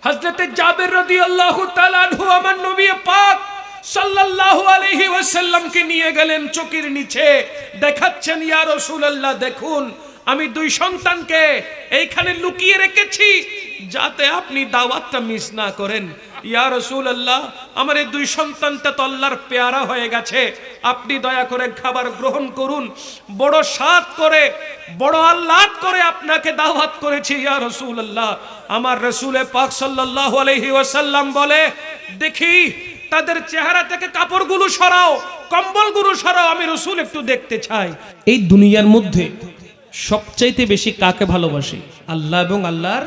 হযরতে জাবের রাদিয়াল্লাহু তাআলা আনহু আমার নবী পাক সাল্লাল্লাহু আলাইহি ওয়াসাল্লামকে নিয়ে গেলেন চকির নিচে, দেখাচ্ছেন ইয়া রাসূলুল্লাহ দেখুন আমি দুই সন্তানকে এইখানে লুকিয়ে রেখেছি যাতে আপনি দাওয়াতটা মিস না করেন। ইয়া রাসূলুল্লাহ আমার এই দুই সন্তানটা তো আল্লাহর পেয়ারা হয়ে গেছে, আপনি দয়া করে খাবার গ্রহণ করুন। বড় সাদ করে বড় আহ্লাদ করে আপনাকে দাওয়াত করেছি ইয়া রাসূলুল্লাহ। আমার রাসূলে পাক সাল্লাল্লাহু আলাইহি ওয়াসাল্লাম বলে দেখি তাদের চেহারা থেকে কাপড়গুলো সরাও, কম্বলগুলো সরাও, আমি রাসূল একটু দেখতে চাই। এই দুনিয়ার মধ্যে সবচাইতে বেশি কাকে ভালোবাসি? আল্লাহ এবং আল্লাহর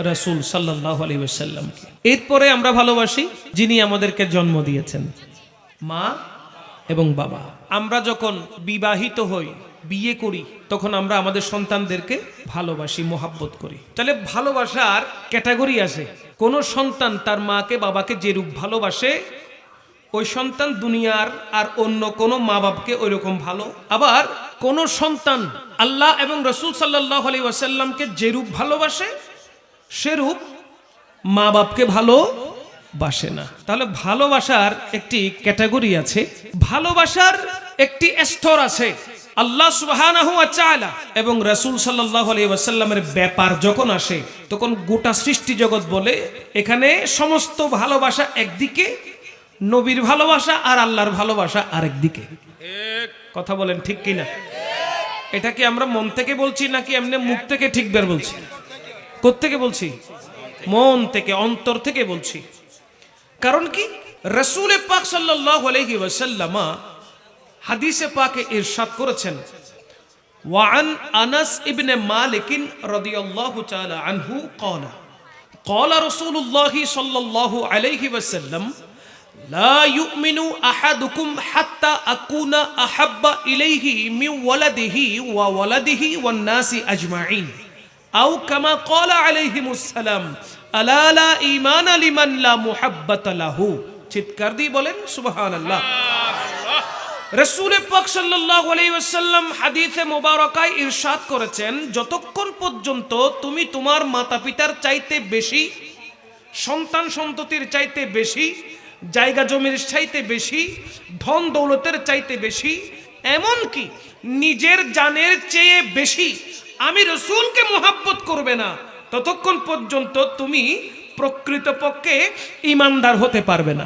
রাসূল সাল্লাল্লাহু আলাইহি ওয়াসাল্লামকে। এরপরে আমরা ভালোবাসি যিনি আমাদেরকে জন্ম দিয়েছেন, মা এবং বাবা। আমরা যখন বিবাহিত হই, বিয়ে করি, তখন আমরা আমাদের সন্তানদেরকে ভালোবাসি, মোহাব্বত করি। তাহলে ভালোবাসার ক্যাটাগরি আছে। কোন সন্তান তার মাকে বাবাকে যেরূপ ভালোবাসে ওই সন্তান দুনিয়ার আর অন্য কোনো মা বাপকে ওই রকম ভালো। আবার কোন সন্তান আল্লাহ এবং রাসূল সাল্লাল্লাহু আলাইহি ওয়াসাল্লামকে যেরূপ ভালোবাসে সেরূপ মা বাপকে ভালোবাসে না। তাহলে ভালোবাসার একটি ক্যাটাগরি আছে, ভালোবাসার একটি স্তর আছে। আল্লাহ সুবহানাহু ওয়া তাআলা এবং রাসূল সাল্লাল্লাহু আলাইহি ওয়াসাল্লামের ব্যাপার যখন আসে তখন গোটা সৃষ্টি জগৎ বলে এখানে সমস্ত ভালোবাসা একদিকে, নবীর ভালোবাসা আর আল্লাহর ভালোবাসা আরেকদিকে। কথা বলেন ঠিক কিনা? এটা কি আমরা মন থেকে বলছি নাকি এমনি মুখ থেকে ঠিক বের বলছি? কোত্থেকে বলছি? মন থেকে, অন্তর থেকে বলছি। কারণ কি রাসূল পাক সাল্লাল্লাহু আলাইহি ওয়াসাল্লাম হাদিসে পাকে ইরশাদ করেছেন, ওয়ান আনাস ইবনে মালিক রাদিয়াল্লাহু তাআলা আনহু ক্বালা ক্বালা রাসূলুল্লাহ সাল্লাল্লাহু আলাইহি ওয়াসাল্লাম লা ইউমিনু আহাদুকুম হাত্তা আকুনা আহাব্বা ইলাইহি মিন ওয়ালাদিহি ওয়া ওয়ালাদিহি ওয়ান নাসি আজমাইন আও কামা ক্বালা আলাইহিমুস সালাম আলা লা ঈমানা লিমান লা মুহাব্বাতা লাহু। চিৎকার দিয়ে বলেন সুবহানাল্লাহ। রাসূল পাক সাল্লাল্লাহু আলাইহি ওয়াসাল্লাম হাদিসে মুবারাকায় ইরশাদ করেছেন, যতক্ষণ পর্যন্ত তুমি তোমার মাতা-পিতার চাইতে বেশি, সন্তান সন্ততির চাইতে বেশি, জায়গা জমির চাইতে বেশি, ধন দৌলতের চাইতে বেশি, এমন কি নিজের জানের চেয়ে বেশি আমি রাসূলকে মুহাব্বত করবে না, ততক্ষণ পর্যন্ত তুমি প্রকৃতপক্ষে ঈমানদার হতে পারবে না।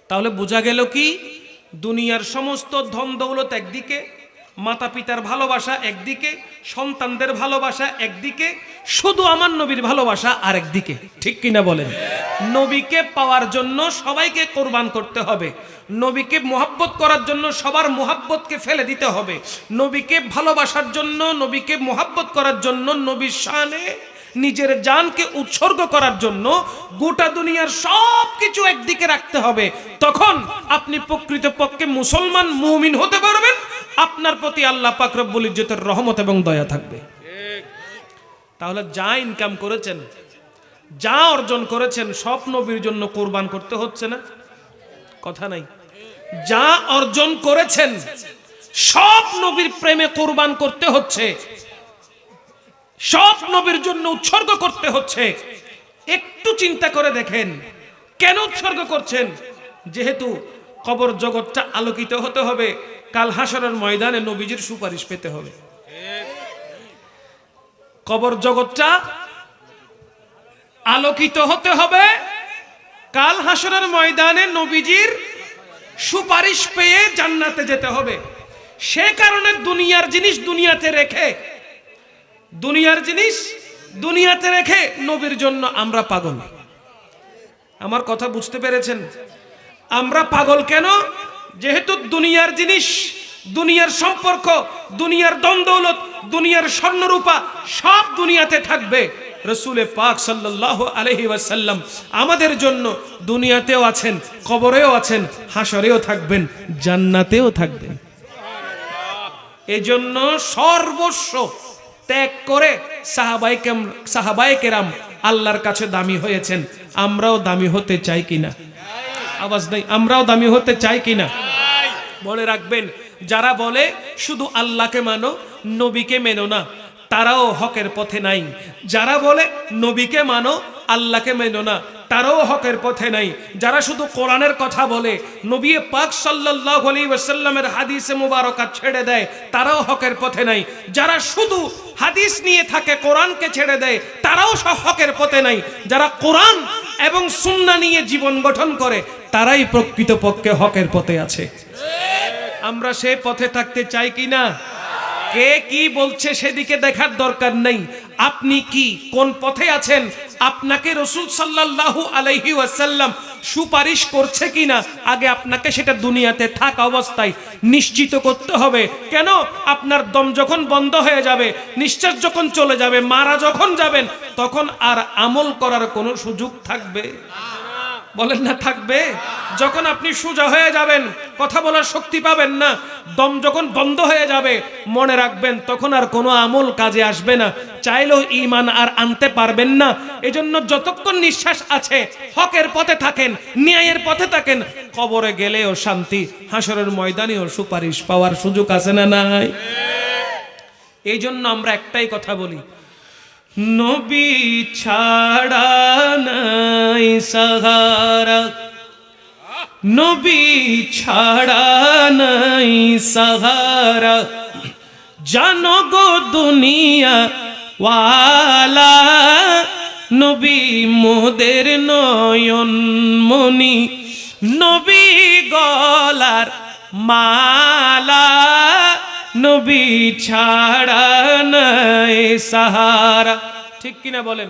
তাহলে বোঝা গেল কি দুনিয়ার সমস্ত ধন দৌলত একদিকে, মাতা পিতার ভালোবাসা একদিকে, সন্তানদের ভালোবাসা একদিকে, শুধু আমার নবীর ভালোবাসা আরেকদিকে। ঠিক কিনা বলেন? নবীকে পাওয়ার জন্য সবাইকে কোরবান করতে হবে, নবীকে মুহাব্বত করার জন্য সবার মুহাব্বতকে ফেলে দিতে হবে, নবীকে ভালোবাসার জন্য, নবীকে মুহাব্বত করার জন্য, নবীর শানে নিজের জানকে উৎসর্গ করার জন্য গোটা দুনিয়ার সব কিছু একদিকে রাখতে হবে। তখন আপনি প্রকৃতপক্ষে মুসলমান মুমিন হতে পারবেন, আপনার প্রতি আল্লাহ পাক রব্বুল ইজ্জতের রহমত এবং দয়া থাকবে। তাহলে যা ইনকাম করেছেন, যা অর্জন করেছেন, সব নবীর জন্য কোরবান করতে হচ্ছে না? কথা নাই। যা অর্জন করেছেন সব নবীর প্রেমে কোরবান করতে হচ্ছে, সব নবীর জন্য উৎসর্গ করতে হচ্ছে। একটু চিন্তা করে দেখেন কেন উৎসর্গ করছেন? যেহেতু কবর জগৎটা আলোকিত হতে হবে, কাল হাসরের ময়দানে নবীজির সুপারিশ পেতে হবে। কবর জগৎটা আলোকিত হতে হবে, কাল হাসরের ময়দানে নবীজির সুপারিশ পেয়ে জান্নাতে যেতে হবে। সে কারণে দুনিয়ার জিনিস দুনিয়াতে রেখে, দুনিয়ার জিনিস দুনিয়াতে রেখে নবীর জন্য আমরা পাগল। আমার কথা বুঝতে পেরেছেন? আমরা পাগল কেন? যেহেতু দুনিয়ার জিনিস, দুনিয়ার সম্পর্ক, দুনিয়ার দ্বন্দ্বলত, দুনিয়ার স্বর্ণরূপা সব দুনিয়াতে থাকবে। রাসূলে পাক সাল্লাল্লাহু আলাইহি ওয়াসাল্লাম আমাদের জন্য দুনিয়াতেও আছেন, কবরেও আছেন, হাসরেও থাকবেন, জান্নাতেও থাকবেন। এজন্য সর্বস্ব ত্যাগ করে সাহাবায়ে কেরাম আল্লাহর কাছে দামি হয়েছেন। আমরাও দামি হতে চাই কিনা? আওয়াজ নাই। আমরাও দামি হতে চাই কিনা? মনে রাখবেন, যারা বলে শুধু আল্লাহকে মানো, নবীকে মেনো না, তারাও হকের পথে নাই। যারা বলে নবীকে মানো আল্লাহকে মেনো না, তারাও হকের পথে নাই। যারা শুধু কোরআনের কথা বলে, নবী পাক সাল্লাল্লাহু আলাইহি ওয়াসাল্লামের হাদিসে মুবারকা ছেড়ে দেয়, তারাও হকের পথে নাই। যারা শুধু হাদিস নিয়ে থাকে, কোরআনকে ছেড়ে দেয়, তারাও হকের পথে নাই। যারা কোরআন এবং সুন্নাহ নিয়ে জীবন গঠন করে, তারাই প্রকৃতপক্ষে হকের পথে আছে। আমরা সেই পথে থাকতে চাই কি না? কে কি বলছে সেদিকে দেখার দরকার নেই। আপনি কি কোন পথে আছেন, আপনাকে রাসূল সাল্লাল্লাহু আলাইহি ওয়াসাল্লাম সুপারিশ করছে কিনা, আগে আপনাকে সেটা দুনিয়াতে থাকা অবস্থায় নিশ্চিত করতে হবে। কেন? আপনার দম যখন বন্ধ হয়ে যাবে, নিঃশ্বাস যখন চলে যাবে, মারা যখন যাবেন, তখন আর আমল করার কোনো সুযোগ থাকবে? বলেন না থাকবে? যখন আপনি সোজা হয়ে যাবেন, কথা বলার শক্তি পাবেন না, দম যখন বন্ধ হয়ে যাবে, মনে রাখবেন তখন আর কোনো আমল কাজে আসবে না, চাইলেও ঈমান আর আনতে পারবেন না। এজন্য যতক্ষণ নিঃশ্বাস আছে হকের পথে থাকেন, ন্যায়ের পথে থাকেন। কবরে গেলেও শান্তি, হাসরের ময়দানেও সুপারিশ পাওয়ার সুযোগ আছে না নাই? এই জন্য আমরা একটাই কথা বলি, নবী ছাড়া নাই সাহারা, নবী ছাড়া নাই সাহারা, জানো গো দুনিয়া ওয়ালা, নবী মোদের নয়ন মনি, নবী গলার মালা, নবী ছাড়া নাই সাহারা। ঠিক কিনা বলেন?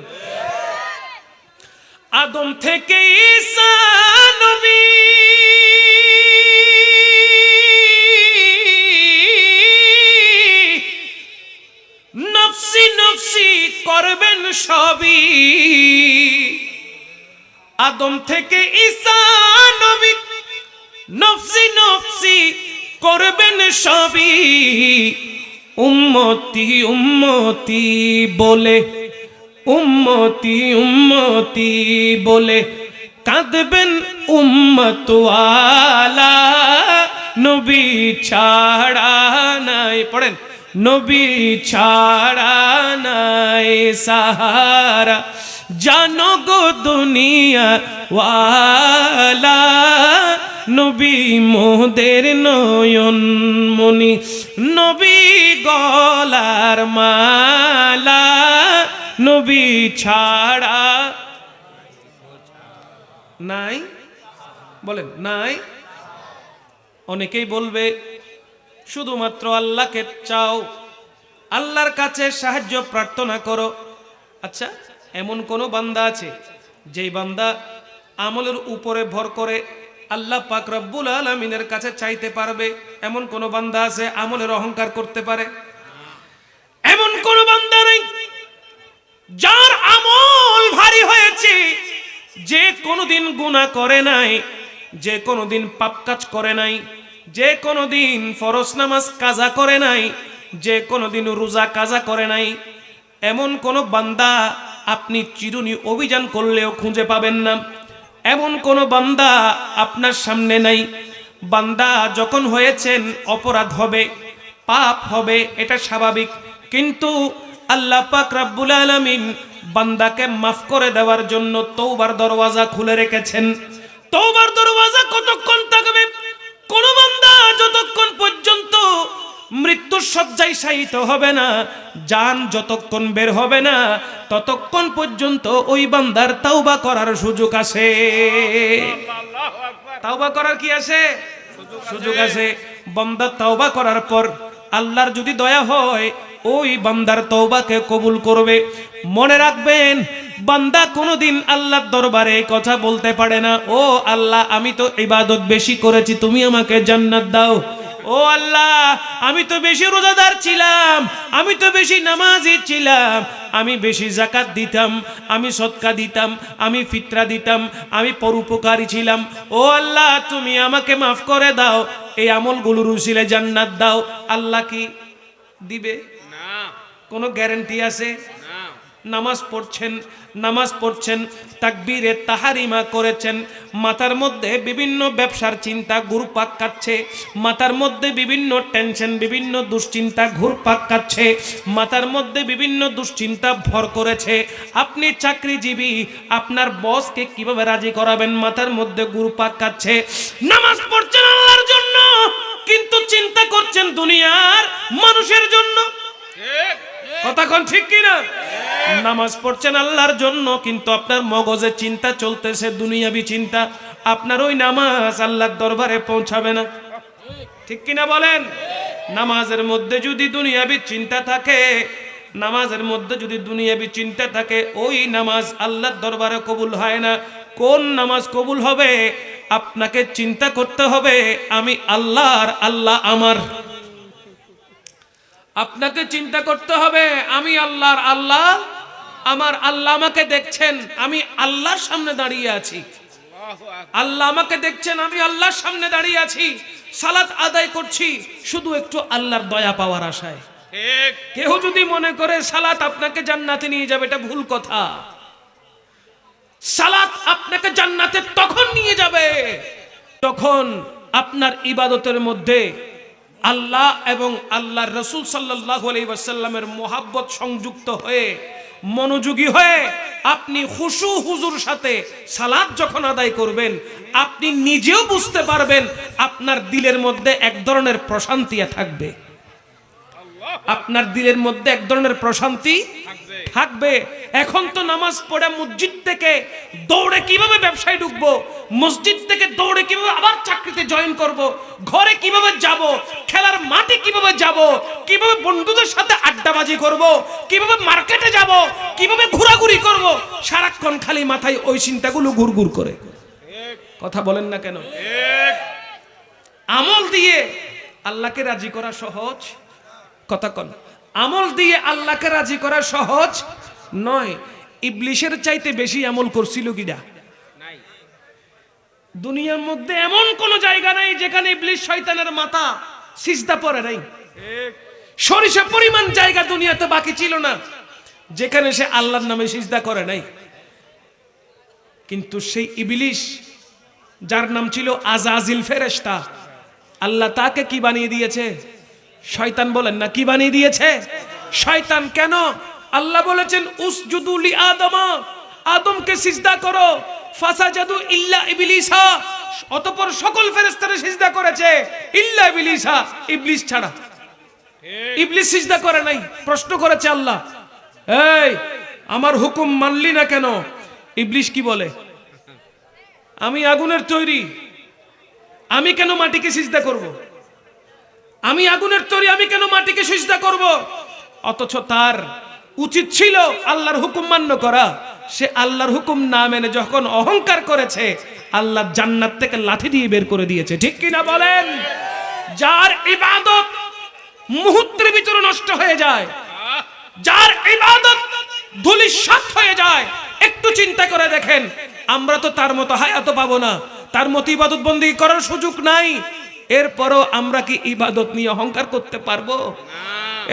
আদম থেকে ঈসা নবী, নফসি নফসি করবেন সবই। আদম থেকে ঈসা নবী, নফসি নফসি করবেন সবই। উম্মতি উম্মতি বলে, উম্মতি উম্মতি বলে কাঁদবেন উম্মতওয়ালা, নবী ছাড়া নাই, পড়েন, নবী ছাড়া নাই সাহারা, জানো গো দুনিয়া ওয়ালা, নবী মোদের নয়ন মনি, নবী গলার মালা, নবী ছাড়া নাই। বলেন নাই। অনেকেই বলবে শুধুমাত্র আল্লাহকে চাও, আল্লাহর কাছে সাহায্য প্রার্থনা করো। আচ্ছা, এমন কোন বান্দা আছে যেই বান্দা আমলের উপরে ভর করে আল্লাহ পাক রব্বুল আলামিনের কাছে চাইতে পারবে? এমন কোন বান্দা আছে আমলের অহংকার করতে পারে? এমন কোন বান্দা নেই যার আমল ভারী হয়েছে, যে কোনোদিন গুনাহ করে নাই, যে কোনোদিন পাপ কাজ করে নাই, যে কোনোদিন ফরজ নামাজ কাজা করে নাই, যে কোনোদিন রোজা কাজা করে নাই। এমন কোন বান্দা আপনি চিরুনি অভিযান করলেও খুঁজে পাবেন না। এমন কোন বান্দা আপনার সামনে নাই। বান্দা যখন হয়েছেন, অপরাধ হবে, পাপ হবে, এটা স্বাভাবিক। কিন্তু আল্লাহ পাক রব্বুল আলামিন বান্দাকে মাফ করে দেওয়ার জন্য তওবার দরওয়াজা খুলে রেখেছেন। তওবার দরওয়াজা কতক্ষণ থাকবে? কোন বান্দা যতক্ষণ পর্যন্ত মৃত্যুর শয্যায় শায়িত হবে না, জান যতক্ষণ বের হবে না, ততক্ষণ পর্যন্ত ওই বান্দার তাওবা করার সুযোগ আছে। তাওবা করার কি আছে? সুযোগ আছে। বান্দা তাওবা করার পর আল্লাহর যদি দয়া হয়, ওই বান্দার তওবাকে কবুল করবে। মনে রাখবেন, বান্দা কোনোদিন আল্লাহর দরবারে কথা বলতে পারে না, ও আল্লাহ আমি তো ইবাদত বেশি করেছি, তুমি আমাকে জান্নাত দাও। ও আল্লাহ আমি তো বেশি রোজাদার ছিলাম, আমি তো বেশি নামাজি ছিলাম, আমি বেশি যাকাত দিতাম, আমি সদকা দিতাম, আমি ফিতরা দিতাম, আমি পরোপকারী ছিলাম। ও আল্লাহ তুমি আমাকে মাফ করে দাও, এই আমলগুলোর উসিলে জান্নাত দাও। আল্লাহ কি দিবে? না। কোনো গ্যারান্টি আছে? না। নামাজ পড়ছেন, তাকবীরে তাহারিমা করেছেন, মাথার মধ্যে বিভিন্ন ব্যবসার চিন্তা ঘুরপাক খাচ্ছে, মাথার মধ্যে বিভিন্ন টেনশন, বিভিন্ন দুশ্চিন্তা ঘুরপাক খাচ্ছে, মাথার মধ্যে বিভিন্ন দুশ্চিন্তা ভর করেছে। আপনি চাকরিজীবী, আপনার বসকে কিভাবে রাজি করাবেন, মাথার মধ্যে ঘুরপাক খাচ্ছে। নামাজ পড়ছেন আল্লাহর জন্য, কিন্তু চিন্তা করছেন দুনিয়ার মানুষের জন্য। কথা কোন ঠিক কিনা? নামাজ পড়ছেন আল্লাহর জন্য, কিন্তু আপনার মগজে চিন্তা চলতেছে দুনিয়াবি চিন্তা। আপনার ওই নামাজ আল্লাহর দরবারে পৌঁছাবে না। ঠিক কিনা বলেন? নামাজের মধ্যে যদি দুনিয়াবি চিন্তা থাকে, নামাজের মধ্যে যদি দুনিয়াবি চিন্তা থাকে, ওই নামাজ আল্লাহর দরবারে কবুল হয় না। কোন নামাজ কবুল হবে? আপনাকে চিন্তা করতে হবে আমি আল্লাহর, আল্লাহ আমার। আপনাকে চিন্তা করতে হবে আমি আল্লাহর, আল্লাহ আমার। আল্লাহ আমাকে দেখছেন, আমি আল্লাহর সামনে দাঁড়িয়ে আছি। আল্লাহ আমাকে দেখছেন, আমি আল্লাহর সামনে দাঁড়িয়ে আছি। সালাত আদায় করছি শুধু একটু আল্লাহর দয়া পাওয়ার আশায়। কেউ যদি মনে করে সালাত আপনাকে জান্নাতে নিয়ে যাবে, এটা ভুল কথা। সালাত আপনাকে জান্নাতে তখন নিয়ে যাবে তখন আপনার ইবাদতের মধ্যে আল্লাহ এবং আল্লাহর রাসূল সাল্লাল্লাহু আলাইহি ওয়াসাল্লামের মোহাব্বত সংযুক্ত হয়ে, মনোযোগী হয়ে আপনি খুশু হুজুর সাথে সালাত যখন আদায় করবেন, আপনি নিজেও বুঝতে পারবেন আপনার দিলের মধ্যে এক ধরনের প্রশান্তি থাকবে। আপনার দিলের মধ্যে এক ধরনের প্রশান্তি থাকবে। এখন তো নামাজ পড়ে মসজিদ থেকে দৌড়ে কিভাবে ব্যবসায় ঢুকবো, মসজিদ থেকে দৌড়ে কিভাবে আবার চাকরিতে জয়েন করব, ঘরে কিভাবে যাব, খেলার মাঠে কিভাবে যাব, কিভাবে বন্ধুদের সাথে আড্ডাবাজি করব, কিভাবে মার্কেটে যাব, কিভাবে ঘোরাঘুরি করব, সারাক্ষণ খালি মাথায় ওই চিন্তাগুলো ঘুরঘুর করে। কথা বলেন না কেন? আমল দিয়ে আল্লাহকে রাজি করা সহজ? কথা কন। আমল দিয়ে আল্লাহকে রাজি করা সহজ নয়। ইবলিশের চাইতে বেশি আমল করছিল কিনা? দুনিয়ার মধ্যে এমন কোন জায়গা নাই যেখানে ইবলিশ শয়তানের মাথা সিজদা পড়ে নাই। সরিষা পরিমাণ জায়গা দুনিয়াতে বাকি ছিল না যেখানে সে আল্লাহর নামে সিজদা করে নাই। কিন্তু সেই ইবলিশ, যার নাম ছিল আজাজিল ফেরেশতা, আল্লাহ তাকে কি বানিয়ে দিয়েছে? শয়তান। বলেন না, কি বানিয়ে দিয়েছে? শয়তান। কেন? আল্লাহ বলেছেন উসজুদু লি আদমা, আদমকে সিজদা করো। ফাসাজাদু ইল্লা ইবলিসা, অতঃপর সকল ফেরেশতারা সিজদা করেছে ইল্লা ইবলিসা, ইবলিস ছাড়া। ইবলিস সিজদা করে নাই। প্রশ্ন করেছে আল্লাহ, এই আমার হুকুম মানলি না কেন? ইবলিস কি বলে? আমি আগুনের তৈরি, আমি কেন মাটিকে সিজদা করব? আমি আগুনের তৈরি, আমি কেন মাটিকে সিজদা করব? অথচ তার উচিত ছিল আল্লাহর হুকুম মান্য করা। সে আল্লাহর হুকুম না মেনে যখন অহংকার করেছে, আল্লাহ জান্নাত থেকে লাঠি দিয়ে বের করে দিয়েছে। ঠিক কিনা বলেন? যার ইবাদত মুহূর্তের ভিতরে নষ্ট হয়ে যায়, যার ইবাদত ধূলিসাৎ হয়ে যায়, একটু চিন্তা করে দেখেন, আমরা তো তার মতো হায়াত পাবো না, তার মতো ইবাদত বন্দেগী করার সুযোগ নাই। এরপরও আমরা কি ইবাদত নিয়ে অহংকার করতে পারবো?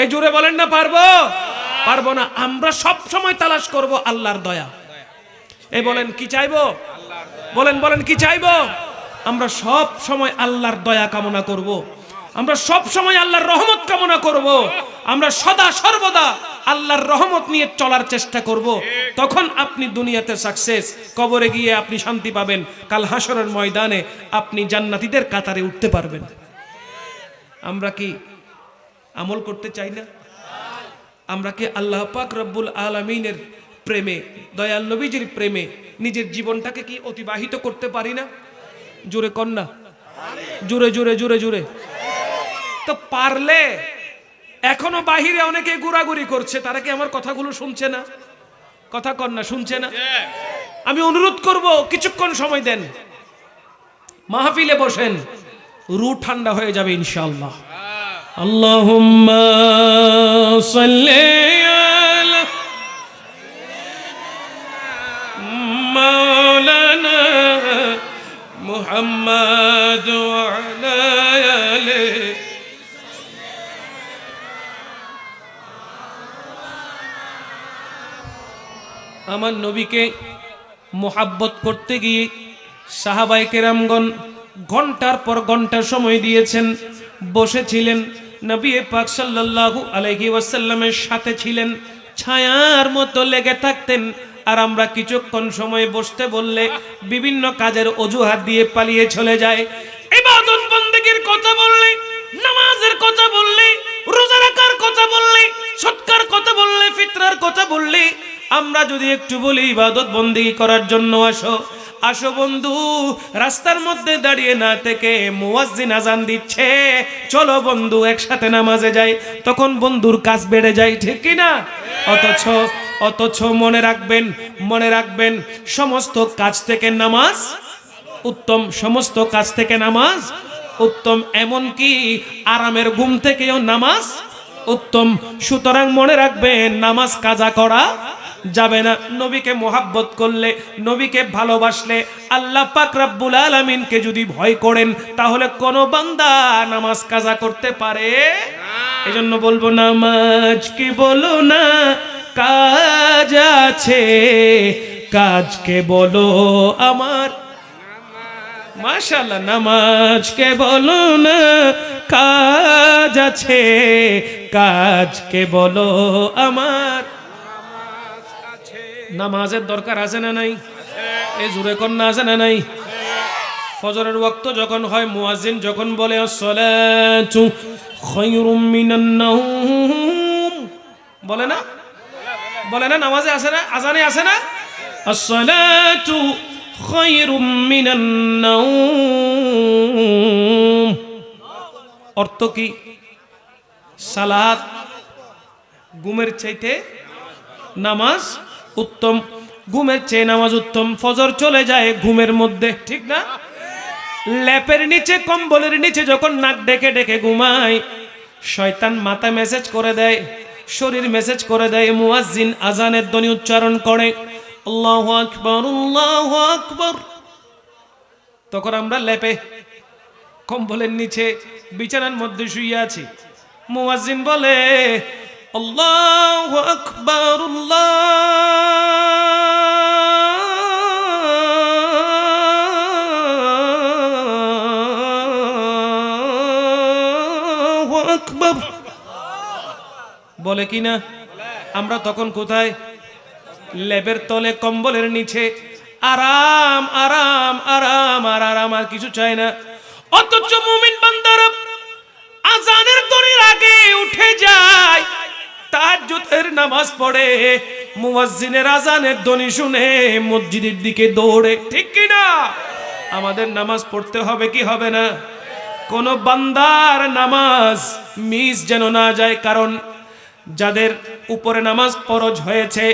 এই জোরে বলেন না পারবো? পারবো না। আমরা সব সময় তালাশ করব আল্লাহর দয়া। এই বলেন কি চাইবো? বলেন কি চাইবো? আমরা সব সময় আল্লাহর দয়া কামনা করব। আমরা সব সময় আল্লাহর রহমত কামনা করব। আমরা সদা সর্বদা আল্লাহর রহমত নিয়ে চলার চেষ্টা করব। তখন আপনি দুনিয়াতে সাকসেস, কবরে গিয়ে আপনি শান্তি পাবেন, কাল হাসরের ময়দানে আপনি জান্নাতীদের কাতারে উঠতে পারবেন। আমরা কি আমল করতে চাই না? আমরা কি আল্লাহ পাক রব্বুল আলামিনের প্রেমে, দয়াল নবীজির প্রেমে নিজের জীবনটাকে কি অতিবাহিত করতে পারি না? জোরে কন্যা, জোরে জোরে জোরে জোরে। তো পারলে, এখনো বাহিরে অনেকে ঘোরাঘুরি করছে, তারা কি আমার কথাগুলো শুনছে না? কথা কন্যা, শুনছে না? আমি অনুরোধ করব কিছুক্ষণ সময় দেন, মাহফিলে বসেন, রু ঠান্ডা হয়ে যাবে ইনশাআল্লাহ। আল্লাহুম্মা সাল্লি আলা মাওলানা মুহাম্মাদ ওয়া আলা আলিহি আমার নবীকে মোহাব্বত করতে গিয়ে সাহাবায়ে কেরামগণ ঘন্টার পর ঘন্টা সময় দিয়েছেন, বসেছিলেন, নবী পাক সাল্লাল্লাহু আলাইহি ওয়াসাল্লামের সাথে ছিলেন, ছায়ার মতো লেগে থাকতেন। আর আমরা কিছুক্ষণ সময় বসতে বললে বিভিন্ন কাজের অজুহাত দিয়ে পালিয়ে চলে যায়। ইবাদত বন্দেগীর কথা বললে, নামাজের কথা বললে, রোজা রাখার কথা বললে, সৎকার কথা বললে, ফিতরার কথা বললে, আমরা যদি একটু বলি ইবাদত বন্দেগী করার জন্য আসো, আসো বন্ধু, রাস্তার মধ্যে দাঁড়িয়ে না থেকে মুয়াজ্জিন আজান দিচ্ছে, চলো বন্ধু একসাথে নামাজে যাই, তখন বন্ধুর কাজ বেড়ে যায়, ঠিক কি না? অথচ মনে রাখবেন সমস্ত কাজ থেকে নামাজ উত্তম, সমস্ত কাজ থেকে নামাজ উত্তম, এমনকি আরামের ঘুম থেকেও নামাজ উত্তম। সুতরাং মনে রাখবেন নামাজ কাজা করা যাবে না। নবীকে মোহাব্বত করলে, নবীকে ভালোবাসলে, আল্লাহ পাক রব্বুল আলামিনকে যদি ভয় করেন, তাহলে কোন বান্দা নামাজ কাজা করতে পারে? এজন্য বলবো নামাজ কি বলো না কাজ আছে, কাজকে বলো আমার, মাশাআল্লাহ, নামাজকে বলো না কাজ আছে, কাজকে বলো আমার। নামাজের দরকার আছে না নাই? এই জোরে কন্যা আছে না নাই? ফজরের ওয়াক্ত যখন হয়, মুয়াজ্জিন যখন বলে আসসালাতু খায়রুম মিনান নাওম, বলে না নামাজে আছে না, আজানে আছে না, আসসালাতু খায়রুম মিনান নাওম। অর্থ কি? সালাত ঘুমের চাইতে নামাজ উত্তম, ঘুমের চেয়ে নামাজ উত্তম। ফজর চলে যায় ঘুমের মধ্যে, ঠিক না? ল্যাপের নিচে, কম্বলের নিচে যখন নাক ডেকে ডেকে ঘুমায়, শয়তান মাথা মেসেজ করে দেয়, শরীর মেসেজ করে দেয়, মুয়াজ্জিন আজানের ধ্বনি উচ্চারণ করে, আল্লাহু আকবার, আল্লাহু আকবার। তখন আমরা ল্যাপে, কম্বলের নিচে, বিছানার মধ্যে শুয়ে আছি, মুয়াজ্জিন বলে আল্লাহু আকবার, আল্লাহু আকবার বলে কিনা? আমরা তখন কোথায়? লেবের তলে, কম্বলের নিচে, আরাম আরাম আরাম আর আরাম, আর কিছু চাই না। অথচ মুমিন বান্দারা আজানের ধ্বনির আগে উঠে যায়, তাহাজ্জুদের নামাজ পড়ে, মুয়াজ্জিনের আজানের ধ্বনি শুনে মসজিদের দিকে দৌড়ে, ঠিক কি না? আমাদের নামাজ পড়তে হবে কি হবে না? কোন বান্দার নামাজ মিস যেন না যায়, কারণ যাদের উপরে নামাজ ফরজ হয়েছে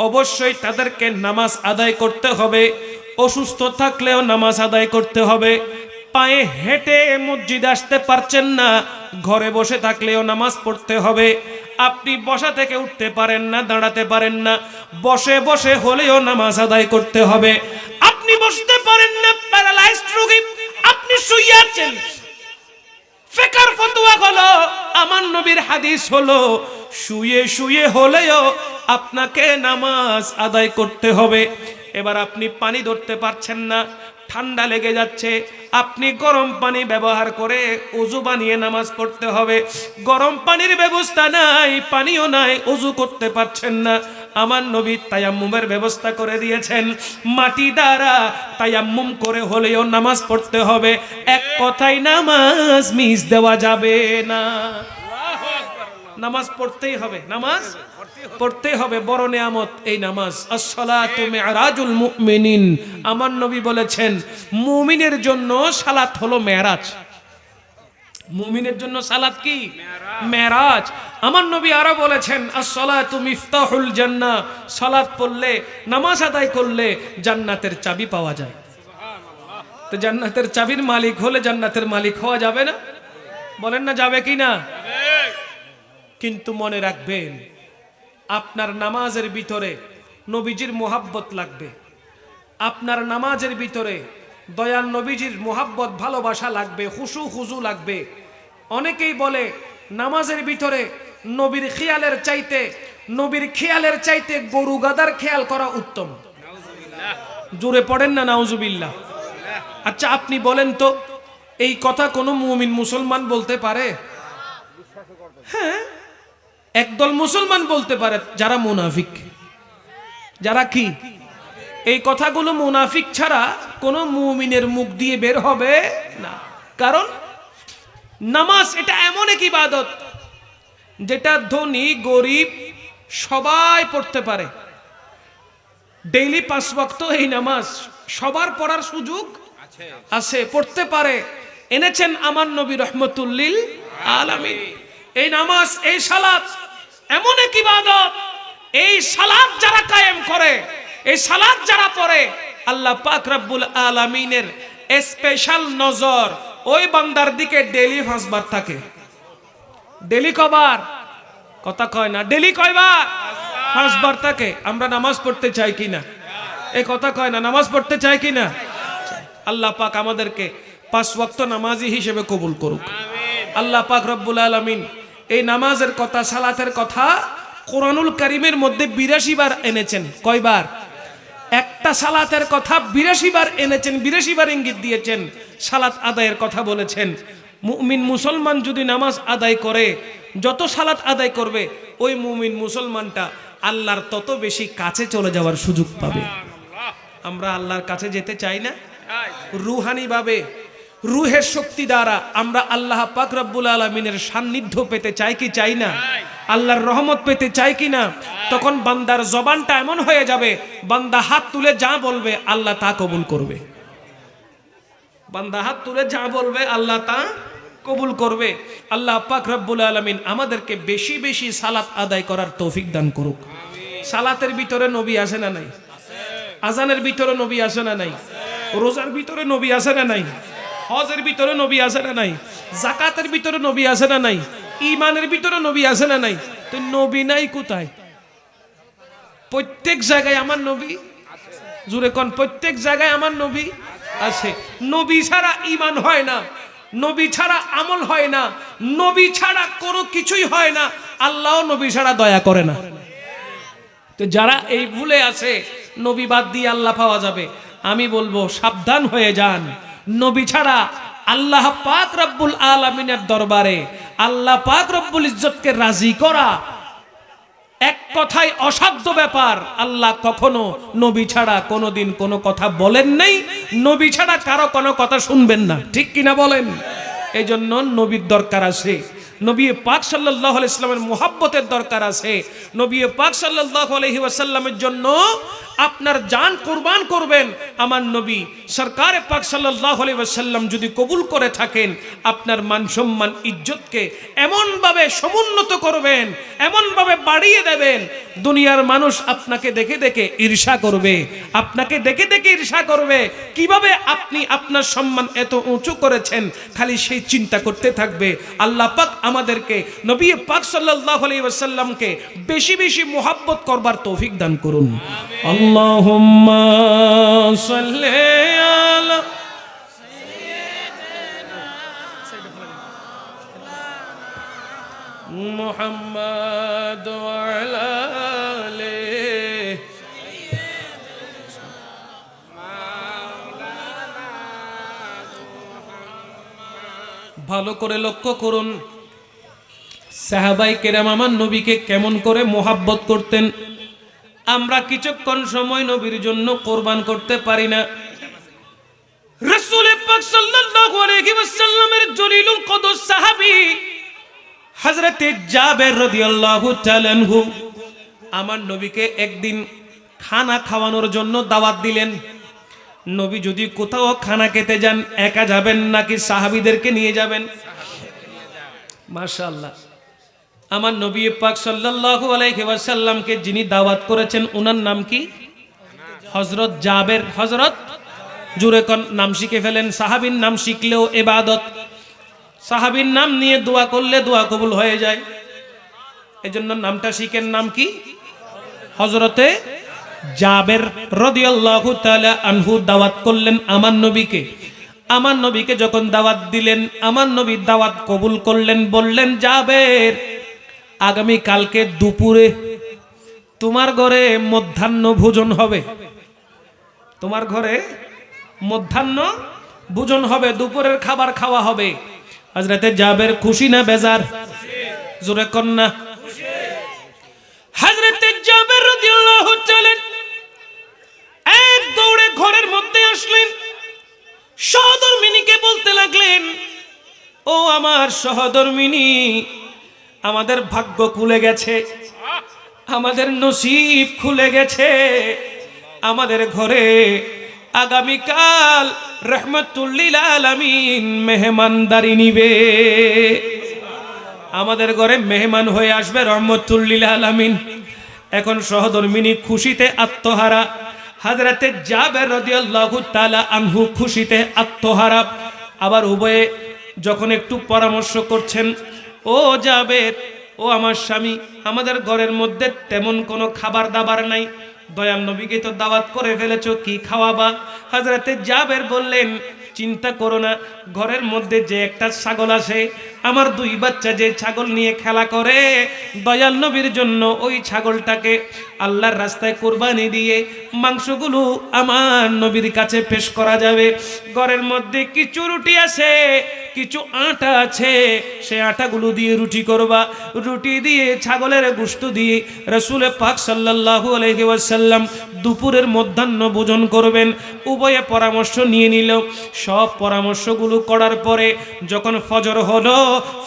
অবশ্যই তাদেরকে নামাজ আদায় করতে হবে। অসুস্থ থাকলেও নামাজ আদায় করতে হবে। পায়ে হেঁটে মসজিদে আসতে পারছেন না, ঘরে বসে থাকলেও নামাজ পড়তে হবে। আপনি বসা থেকে উঠতে পারেন না, দাঁড়াতে পারেন না, বসে বসে হলেও নামাজ আদায় করতে হবে। আপনি বসতে পারেন না, প্যারালাইজড রোগী, আপনি শুয়ে আছেন, ফিকর ফতোয়া হলো, আমার নবীর হাদিস হলো, শুয়ে শুয়ে হলেও আপনাকে নামাজ আদায় করতে হবে। এবার আপনি পানি ধরতে পারছেন না, ঠান্ডা লেগে যাচ্ছে, আপনি গরম পানি ব্যবহার করে ওযু বানিয়ে নামাজ পড়তে হবে। গরম পানির ব্যবস্থা নাই, পানিও নাই, ওযু করতে পারছেন না, আমার নবী তায়াম্মুমের ব্যবস্থা করে দিয়েছেন। মাটি দ্বারা তায়াম্মুম করে হলেও নামাজ পড়তে হবে। এক কথায় নামাজ মিস দেওয়া যাবে না, নামাজ পড়তেই হবে, নামাজ পড়তে হবে। বড় নিয়ামত এই নামাজ। আসসালাতু মি'রাজুল মুমিনিন, আমার নবী বলেছেন মুমিনের জন্য সালাত হলো মেরাজ। মুমিনের জন্য সালাত কি? মেরাজ। আমার নবী আরো বলেছেন আসসালাতু মিফতাহুল জান্নাহ, সালাত পড়লে, নামাজ আদায় করলে জান্নাতের চাবি পাওয়া যায়। তো জান্নাতের চাবির মালিক হলে জান্নাতের মালিক হওয়া যাবে না? বলেন না যাবে কি না? কিন্তু মনে রাখবেন আপনার নামাজের ভিতরে নবীজির মোহাব্বত লাগবে, আপনার নামাজের ভিতরে দয়াল নবীজির মোহাব্বত ভালোবাসা লাগবে, খুশু খুজু লাগবে। অনেকেই বলে নামাজের ভিতরে নবীর খেয়ালের চাইতে নবীর খেয়ালের চাইতে গরু গাদার খেয়াল করা উত্তম। জোরে পড়েন না নাউজুবিল্লাহ। আচ্ছা আপনি বলেন তো, এই কথা কোনো মুমিন মুসলমান বলতে পারে? হ্যাঁ, একদল মুসলমান বলতে পারে, যারা মুনাফিক। যারা কি? এই কথাগুলো মুনাফিক ছাড়া কোনো মুমিনের মুখ দিয়ে বের হবে না। কারণ নামাজ এটা এমন এক ইবাদত যেটা ধনী গরিব সবাই পড়তে পারে। ডেইলি 5 ওয়াক্ত এই নামাজ সবার পড়ার সুযোগ আছে, পড়তে পারে। এনেছেন আমার নবী রহমতুল লিল আলামিন। এই নামাজ, এই সালাত এমন এক ইবাদত, এই সালাত যারা কায়েম করে, এই সালাত যারা পড়ে, আল্লাহ পাক রব্বুল আলামিনের স্পেশাল নজর ওই বান্দার দিকে ডেইলি 5 বার থাকে। ডেইলি কবার? কথা কয় না। ডেইলি কয়বার? 5 বার থাকে। আমরা নামাজ পড়তে চাই কিনা? এই কথা কয় না। নামাজ পড়তে চাই কিনা? আল্লাহ পাক আমাদেরকে 5 ওয়াক্ত নামাজি হিসেবে কবুল করুক। আল্লাহ পাক রব্বুল আলামিন এই নামাজের কথা, সালাতের কথা কোরআনুল কারীমের মধ্যে 82 বার এনেছেন। কয়বার? একটা সালাতের কথা 82 বার এনেছেন, 82 বার ইঙ্গিত দিয়েছেন, সালাত আদায়ের কথা বলেছেন। মুমিন মুসলমান যদি নামাজ আদায় করে, যত সালাত আদায় করবে, ওই মুমিন মুসলমানটা আল্লাহর তত বেশি কাছে চলে যাওয়ার সুযোগ পাবে। আমরা আল্লাহর কাছে যেতে চাই না? রুহানি ভাবে, রুহের শক্তি দ্বারা আমরা আল্লাহ পাক রব্বুল আলামিনের সান্নিধ্য পেতে চাই কি চাই না? আল্লাহর রহমত পেতে চাই কি না? তখন বান্দার জবানটা এমন হয়ে যাবে, বান্দা হাত তুলে যা বলবে আল্লাহ তা কবুল করবে। বান্দা হাত তুলে যা বলবে আল্লাহ তা কবুল করবে। আল্লাহ পাক রব্বুল আলামিন আমাদেরকে বেশি বেশি সালাত আদায় করার তৌফিক দান করুক। সালাতের ভিতরে নবী আছে না নাই? আজানের ভিতরে নবী আছে না নাই? রোজার ভিতরে নবী আছে না নাই? হজের ভিতরে নবী আছে না নাই? যাকাতের ভিতরে নবী আছে না নাই? ঈমানের ভিতরে নবী আছে না নাই? তো নবী নাই কোথায়? প্রত্যেক জায়গায় আমার নবী। জোরে কোন, প্রত্যেক জায়গায় আমার নবী আছে। নবী ছাড়া ঈমান হয় না, নবী ছাড়া আমল হয় না, নবী ছাড়া কোনো কিছুই হয় না। আল্লাহ নবী ছাড়া দয়া করে না। তো যারা এই ভুলে আছে, নবী বাদ দিয়ে আল্লাহ পাওয়া যাবে, আমি বলবো সাবধান হয়ে যান। নবী ছাড়া আল্লাহ পাক রব্বুল আলামিনের দরবারে আল্লাহ পাক রব্বুল ইজ্জতকে রাজি করা এক কথায় অসাধ্য ব্যাপার। আল্লাহ কখনো নবী ছাড়া কোনোদিন কোনো কথা বলেন নাই, নবী ছাড়া কারো কোনো কথা শুনবেন না। ঠিক কিনা বলেন? এই জন্য নবীর দরকার আছে, নবী পাক সাল্লাল্লাহু আলাইহি ওয়াসাল্লামের মুহাব্বতের দরকার আছে। নবী পাক সাল্লাল্লাহু আলাইহি ওয়াসাল্লামের জন্য আপনার জান কুরবান করবেন। আমার নবী সরকার পাক সাল্লাল্লাহু আলাইহি ওয়াসাল্লাম যদি কবুল করে থাকেন, আপনার মান সম্মান ইজ্জতকে এমন ভাবে সমুন্নত করবেন, এমন ভাবে বাড়িয়ে দেবেন, দুনিয়ার মানুষ আপনাকে দেখে দেখে ঈর্ষা করবে, আপনাকে দেখে দেখে ঈর্ষা করবে। কিভাবে আপনি আপনার সম্মান এত উঁচু করেছেন, খালি সেই চিন্তা করতে থাকবে। আল্লাহ পাক আমাদেরকে নবী পাক সাল্লাল্লাহু আলাইহি ওয়াসাল্লামকে বেশি বেশি মুহাব্বত করবার তৌফিক দান করুন। আল্লাহুম্মা সাল্লি আলা সাইয়্যিদিনা মুহাম্মাদ ওয়া আলা আলিহি ভালো করে লক্ষ্য করুন, সাহাবায়ে কেরাম আমার নবীকে কেমন করে মুহাব্বত করতেন। আমরা কিছুক্ষণ সময় নবীর জন্য কোরবান করতে পারি না। রাসূল পাক সাল্লাল্লাহু আলাইহি ওয়াসাল্লামের জলিলুল কদর সাহাবী হযরতে জাবের রাদিয়াল্লাহু তাআলা আনহু আমার নবীকে একদিন খানা খাওয়ানোর জন্য দাওয়াত দিলেন। নবী যদি কোথাও খানা খেতে যান, একা যাবেন নাকি সাহাবীদেরকে নিয়ে যাবেন? মাশাআল্লাহ। আমার নবী পাক সাল্লাল্লাহু আলাইহি ওয়াসাল্লামকে যিনি দাওয়াত করেছেন, ওনার নাম কি? হযরত জাবের। হযরত, জোরে কোন, নাম শিখে ফেলেন। সাহাবীর নাম শিখলেও ইবাদত, সাহাবীর নাম নিয়ে দোয়া করলে দোয়া কবুল হয়ে যায়। এজন্য নামটা শিখেন। নাম কি? হযরতে জাবের রাদিয়াল্লাহু তাআলা আনহু দাওয়াত করলেন আমার নবীকে। আমার নবীকে যখন দাওয়াত দিলেন, আমার নবী দাওয়াত কবুল করলেন। বললেন, জাবের, আগামী কালকে দুপুরে তোমার ঘরে মধ্যাহ্ন ভোজন হবে, তোমার ঘরে মধ্যাহ্ন ভোজন হবে, দুপুরের খাবার খাওয়া হবে। হযরতে জাবের খুশি না বেজার? জোরে কন্যা। হযরতে জাবের রাদিয়াল্লাহু তাআলা এক দৌড়ে ঘরের মধ্যে আসলেন, সহধর্মিনীকে বলতে লাগলেন, ও আমার সহধর্মিনী, আমাদের ভাগ্য খুলে গেছে, আমাদের নসিব খুলে গেছে, আমাদের ঘরে আগামীকাল রাহমাতুল লিল আলামিন মেহমানদারি নিবে, আমাদের ঘরে মেহমান হয়ে আসবে রহমাতুল লিল আলামিন। এখন সহধর্মিনী খুশিতে আত্মহারা, হযরতে জাবের রাদিয়াল্লাহু তাআলা আনহু খুশিতে আত্মহারা। আবার উভয়ে যখন একটু পরামর্শ করছেন, ও জাবের, ও আমার স্বামী, আমাদের ঘরের মধ্যে তেমন কোনো খাবার দাবার নাই, দয়াল নবীকে তো দাওয়াত করে ফেলেছো, কি খাওয়াবা? হযরতে জাবের বললেন, চিন্তা করো না, ঘরের মধ্যে যে একটা ছাগল আছে, আমার দুই বাচ্চা যে ছাগল নিয়ে খেলা করে, দয়াল নবীর জন্য ওই ছাগলটাকে আল্লাহর রাস্তায় কুরবানি দিয়ে মাংসগুলো আমার নবীর কাছে পেশ করা যাবে। ঘরের মধ্যে কিছু রুটি আছে, কিছু আটা আছে, সেই আটাগুলো দিয়ে রুটি করবা, রুটি দিয়ে ছাগলের গোশত দিয়ে রাসূল পাক সাল্লাল্লাহু আলাইহি ওয়াসাল্লাম দুপুরের মধ্যাহ্ন ভোজন করবেন। উভয়ে পরামর্শ নিয়ে নিল। সব পরামর্শগুলো করার পরে যখন ফজর হলো,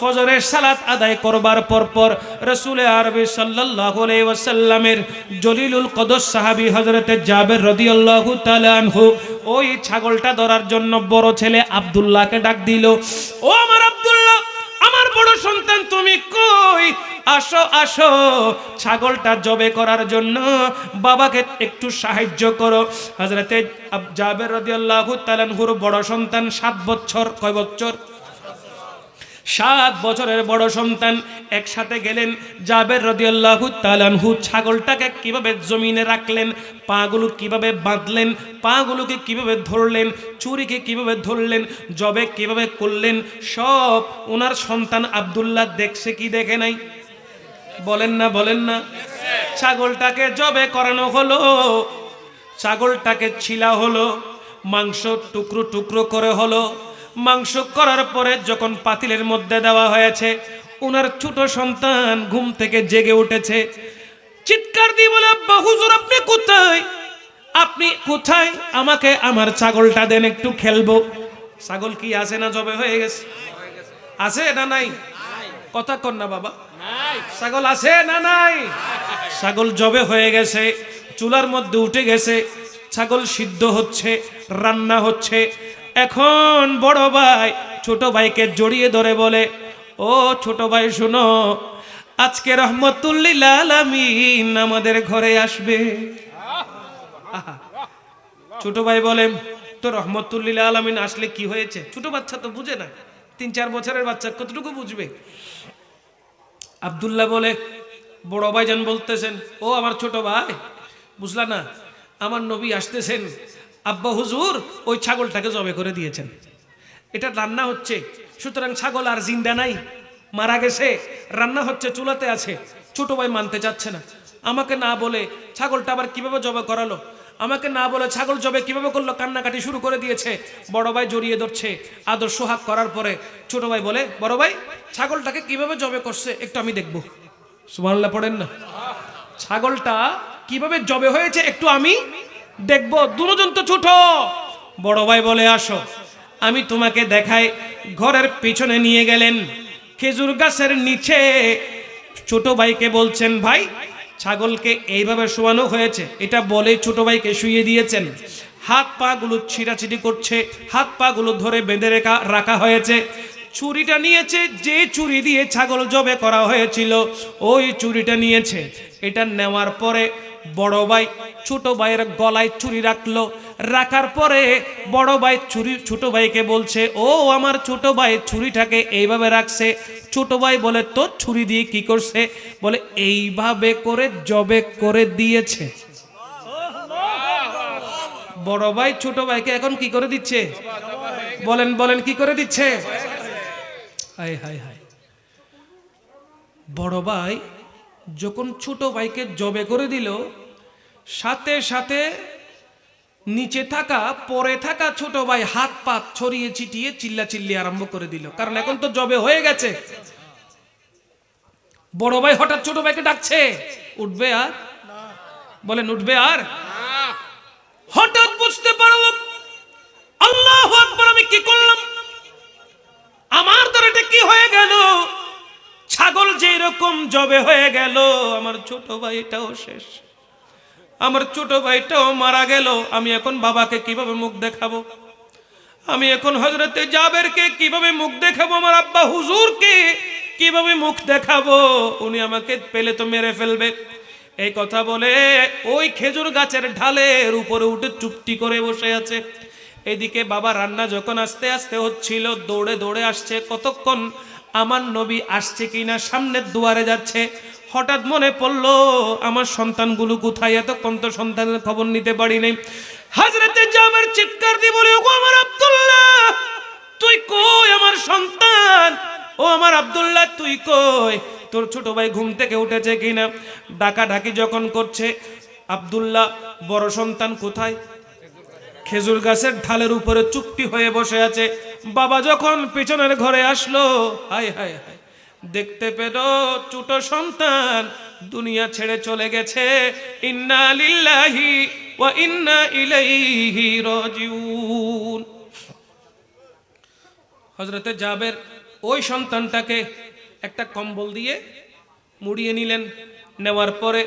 ফজরের সালাত আদায় করবার পর রাসূল আরবি সাল্লাল্লাহু আলাইহি ওয়াসাল্লামের জলিলুল কদর সাহাবী হযরতে জাবের রাদিয়াল্লাহু তাআলা আনহু ওই ছাগলটা ধরার জন্য বড় ছেলে আব্দুল্লাহকে ডাক দিল, ও আমার আব্দুল্লাহ, আমার বড় সন্তান, তুমি কই? আসো আসো, ছাগলটা জবে করার জন্য বাবাকে একটু সাহায্য করো। হযরতে জাবের রাদিয়াল্লাহু তাআলা আনহুর বড় সন্তান 7 বছর, কয় বছর? 7 বছরের বড় সন্তান একসাথে গেলেন। জাবের রাদিয়াল্লাহু তাআলা আনহু ছাগলটাকে কিভাবে জমিনে রাখলেন, পাগুলো কিভাবে বাঁধলেন, পাগুলোকে কিভাবে ধরলেন, চুরিকে কিভাবে ধরলেন, জবে কিভাবে করলেন, সব ওনার সন্তান আব্দুল্লাহ দেখছে কি দেখে নাই? বলেন না, বলেন না। ছাগলটাকে জবে করানো হলো, ছাগলটাকে ছিলা হলো, মাংস টুকরো টুকরো করে হলো। মাংস করার পরে যখন পাতিলের মধ্যে দেওয়া হয়েছে, ওনার ছোট সন্তান ঘুম থেকে জেগে উঠেছে, চিৎকার দিয়ে বলে, আব্বা হুজুর, আপনি কোথায়? আপনি কোথায়? আমাকে আমার ছাগলটা দেন, একটু খেলবো। ছাগল কি আছে না জবে হয়ে গেছে? আছে না নাই? কথা কর না বাবা, ছাগল আছে না নাই? ছাগল জবে হয়ে গেছে, চুলার মধ্যে উঠে গেছে, ছাগল সিদ্ধ হচ্ছে, রান্না হচ্ছে। এখন বড় ভাই ছোট ভাইকে জড়িয়ে ধরে বলে, ও ছোট ভাই শুনো, আজকে রাহমাতুল লিল আলামিন আমাদের ঘরে আসবে। ছোট ভাই বলে, তো রাহমাতুল লিল আলামিন আসলে কি হয়েছে? ছোট বাচ্চা তো বুঝে না, 3-4 বছরের বাচ্চা কতটুকু বুঝবে? আব্দুল্লাহ বলে, বড় ভাইজান বলতেছেন, ও আমার ছোট ভাই, বুঝলা না, আমার নবী আসতেছেন, আব্বা হুজুর ওই ছাগলটাকে জবে করে দিয়েছেন, এটা রান্না হচ্ছে, সুতরাং ছাগল আর জিন্দা নাই, মারা গেছে, রান্না হচ্ছে, চুলাতে আছে। ছোট ভাই মানতে চাচ্ছে না, আমাকে না বলে ছাগলটা আবার কিভাবে জবে করালো, আমাকে না বলে ছাগল জবে কিভাবে করলো, কান্নাকাটি শুরু করে দিয়েছে। বড় ভাই জড়িয়ে ধরছে, আদর সোহাগ করার পরে ছোট ভাই বলে, বড় ভাই ছাগলটাকে কিভাবে জবে করছে একটু আমি দেখবো। সুবহানাল্লাহ পড়েন না? ছাগলটা কিভাবে জবে হয়েছে একটু আমি দেখবো। দুজন তো ছোট। বড় ভাই বলে, আসো আমি তোমাকে দেখাই। ঘরের পিছনে নিয়ে গেলেন, খেজুর গাছের নিচে ছোট ভাইকে বলছেন, ভাই ছাগলকে এইভাবে শোয়ানো হয়েছে, এটা বলে ছোট ভাইকে শুইয়ে দিয়েছেন। হাত পা গুলো ছিঁড়াছিঁড়ি করছে, হাত পা গুলো ধরে বেঁধে রাখা হয়েছে। চুরিটা নিয়েছে, যে চুরি দিয়ে ছাগল জবে করা হয়েছিল ওই চুরিটা নিয়েছে। এটা নেওয়ার পরে বড় ভাই ছোট ভাইয়ের গলায় চুরি রাখলো। রাখার পরে বড় ভাই ছোট ভাইকে বলছে, ও আমার ছোট ভাই ছুরিটাকে এইভাবে রাখছে। ছোট ভাই বলে, তো ছুরি দিয়ে কি করছে? বলে, এইভাবে করে জবে করে দিয়েছে। বড় ভাই ছোট ভাইকে এখন কি করে দিচ্ছে? বলেন বলেন, কি করে দিচ্ছে? হায় হায় হায়। বড় ভাই যখন ছোট ভাইকে জবে করে দিল, সাথে সাথে নিচে থাকা পরে থাকা ছোট ভাই হাত পা ছড়িয়ে ছিটিয়ে চিল্লাচিল্লি আরম্ভ করে দিল, কারণ এখন তো জবে হয়ে গেছে। বড় ভাই হঠাৎ ছোট ভাইকে ডাকছে, উঠবে আর? বলেন উঠবে আর? হঠাৎ বুঝতে পারল আল্লাহু আকবার, আমি কি করলাম, আমার দ্বারা এটা কি হয়ে গেল? ছাগল যে রকম জবে হয়ে গেল, আমার ছোট ভাইটাও শেষ, আমার ছোট ভাইটাও মারা গেল। আমি এখন বাবাকে কিভাবে মুখ দেখাবো? আমি এখন হযরতে জাবেরকে কিভাবে মুখ দেখাবো? আমার আব্বা হুজুরকে কিভাবে মুখ দেখাবো? উনি আমাকে পেলে তো মেরে ফেলবে। এই কথা বলে ওই খেজুর গাছের ঢালের উপরে উঠে চুপটি করে বসে আছে। এদিকে বাবা রান্না যখন আস্তে আস্তে হচ্ছিল, দৌড়ে দৌড়ে আসছে, কতক্ষণ আমার নবী আসছে কিনা সামনের দুয়ারে যাচ্ছে। হঠাৎ মনে পড়লো আমার সন্তানগুলো কোথায়, এতক্ষণ তো সন্তানের খবর নিতে পারি নাই। হযরতে জাবের চিৎকার দিয়ে বলে, ও আমার আব্দুল্লাহ তুই কই? আমার সন্তান, ও আমার আব্দুল্লাহ তুই কই? তোর ছোট ভাই ঘুম থেকে উঠেছে কিনা? ডাকাডাকি যখন করছে, আব্দুল্লাহ বড় সন্তান কোথায়? খেজুর গাছের ঢালের উপরে চুপটি হয়ে বসে আছে। বাবা যখন পিছনের ঘরে আসলো, হায় হায় হায়, দেখতে পেল ছোট সন্তান দুনিয়া ছেড়ে চলে গেছে। ইন্না লিল্লাহি ওয়া ইন্না ইলাইহি রাজিউন। হযরতে জাবের ওই সন্তানটাকে একটা কম্বল দিয়ে মুড়িয়ে নিলেন। নেওয়ার পরে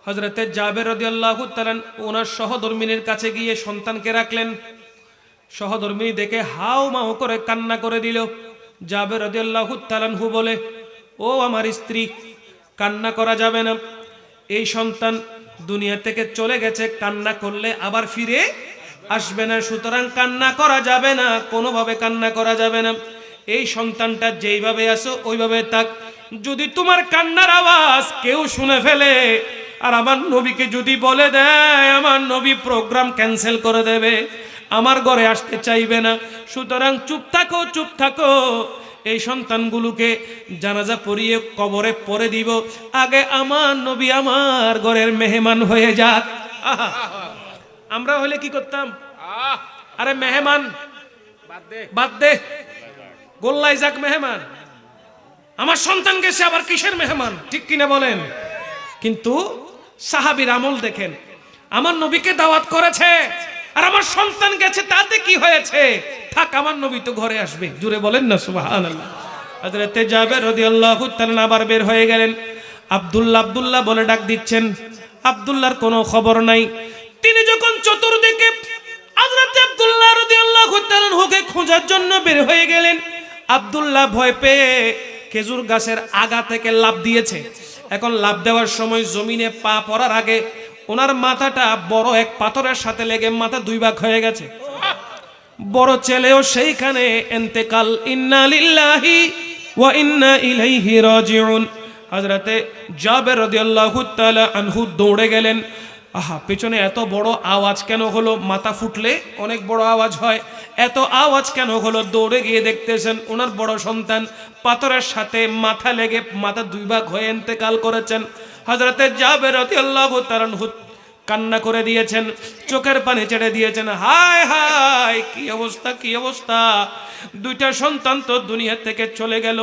হযরতে জাবের রাদিয়াল্লাহু তাআলা ওনার সহধর্মিনীর কাছে গিয়ে সন্তানকে রাখলেন। সহধর্মিনী দেখে হাউ মাউ করে কান্না করে দিল। জাবের রাদিয়াল্লাহু তাআলা বলে, ও আমার স্ত্রী, কান্না করা যাবে না, এই সন্তান দুনিয়া থেকে চলে গেছে, কান্না করলে আবার ফিরে আসবে না, সুতরাং কান্না করা যাবে না, কোনোভাবে কান্না করা যাবে না। এই সন্তানটা যেইভাবে আসো ওইভাবে থাক। যদি তোমার কান্নার আওয়াজ কেউ শুনে ফেলে আর আমার নবীকে যদি বলে দেয়, আমার নবী প্রোগ্রাম ক্যান্সেল করে দেবে, আমার ঘরে আসতে চাইবে না। সুতরাং চুপ থাকো, চুপ থাকো। এই সন্তানগুলোকে জানাজা পড়িয়ে কবরে পরে দিব, আগে আমার নবী আমার ঘরের মেহমান হয়ে যাক। আমরা হলে কি করতাম? আরে মেহমান বাদ দে, গোল্লাই যাক মেহমান, আমার সন্তান গেছে আবার কিসের মেহমান? ঠিক কিনা বলেন? কিন্তু সাহাবীর আমল দেখেন, আমার নবীকে দাওয়াত করেছে আর আমার সন্তান গেছে, তাতে কি হয়েছে? থাক, আমার নবী তো ঘরে আসবে। জুড়ে বলেন না সুবহানাল্লাহ। হযরতে জাবের রাদিয়াল্লাহু তাআলা আবার বের হয়ে গেলেন। আব্দুল্লাহ আব্দুল্লাহ বলে ডাক দিচ্ছেন, আব্দুল্লাহর কোনো খবর নাই। তিনি যখন চতুর্দিকে হযরতে আব্দুল্লাহ রাদিয়াল্লাহু তাআলা হুকে খোঁজার জন্য বের হয়ে গেলেন, আব্দুল্লাহ ভয় পেয়ে খেজুর গাছের আগা থেকে লাফ দিয়েছে। এখন লাফ দেওয়ার সময় জমিনে পা পড়ার আগে ওনার মাথাটা বড় এক পাথরের সাথে লেগে মাথা দুই ভাগ হয়ে গেছে। বড় ছেলেও সেইখানে ইন্তেকাল। ইন্না লিল্লাহি ওয়া ইন্না ইলাইহি রাজিউন। হযরতে জাবের রাদিয়াল্লাহু তাআলা আনহু দৌড়ে গেলেন। আহা, পেছনে এত বড় আওয়াজ কেন হলো? মাথা ফুটলে অনেক বড় আওয়াজ হয়, এত আওয়াজ কেন হলো? দৌড়ে গিয়ে দেখতেছেন ওনার বড় সন্তান পাথরের সাথে মাথা লেগে মাথা দুই ভাগ হয়ে ইন্তেকাল করেছেন। হযরতে জাবের রাদিয়াল্লাহু তাআলা কান্না করে দিয়েছেন, চোখের পানি ছেড়ে দিয়েছেন। হায় হায়, কি অবস্থা, কি অবস্থা! দুইটা সন্তান তো দুনিয়া থেকে চলে গেল,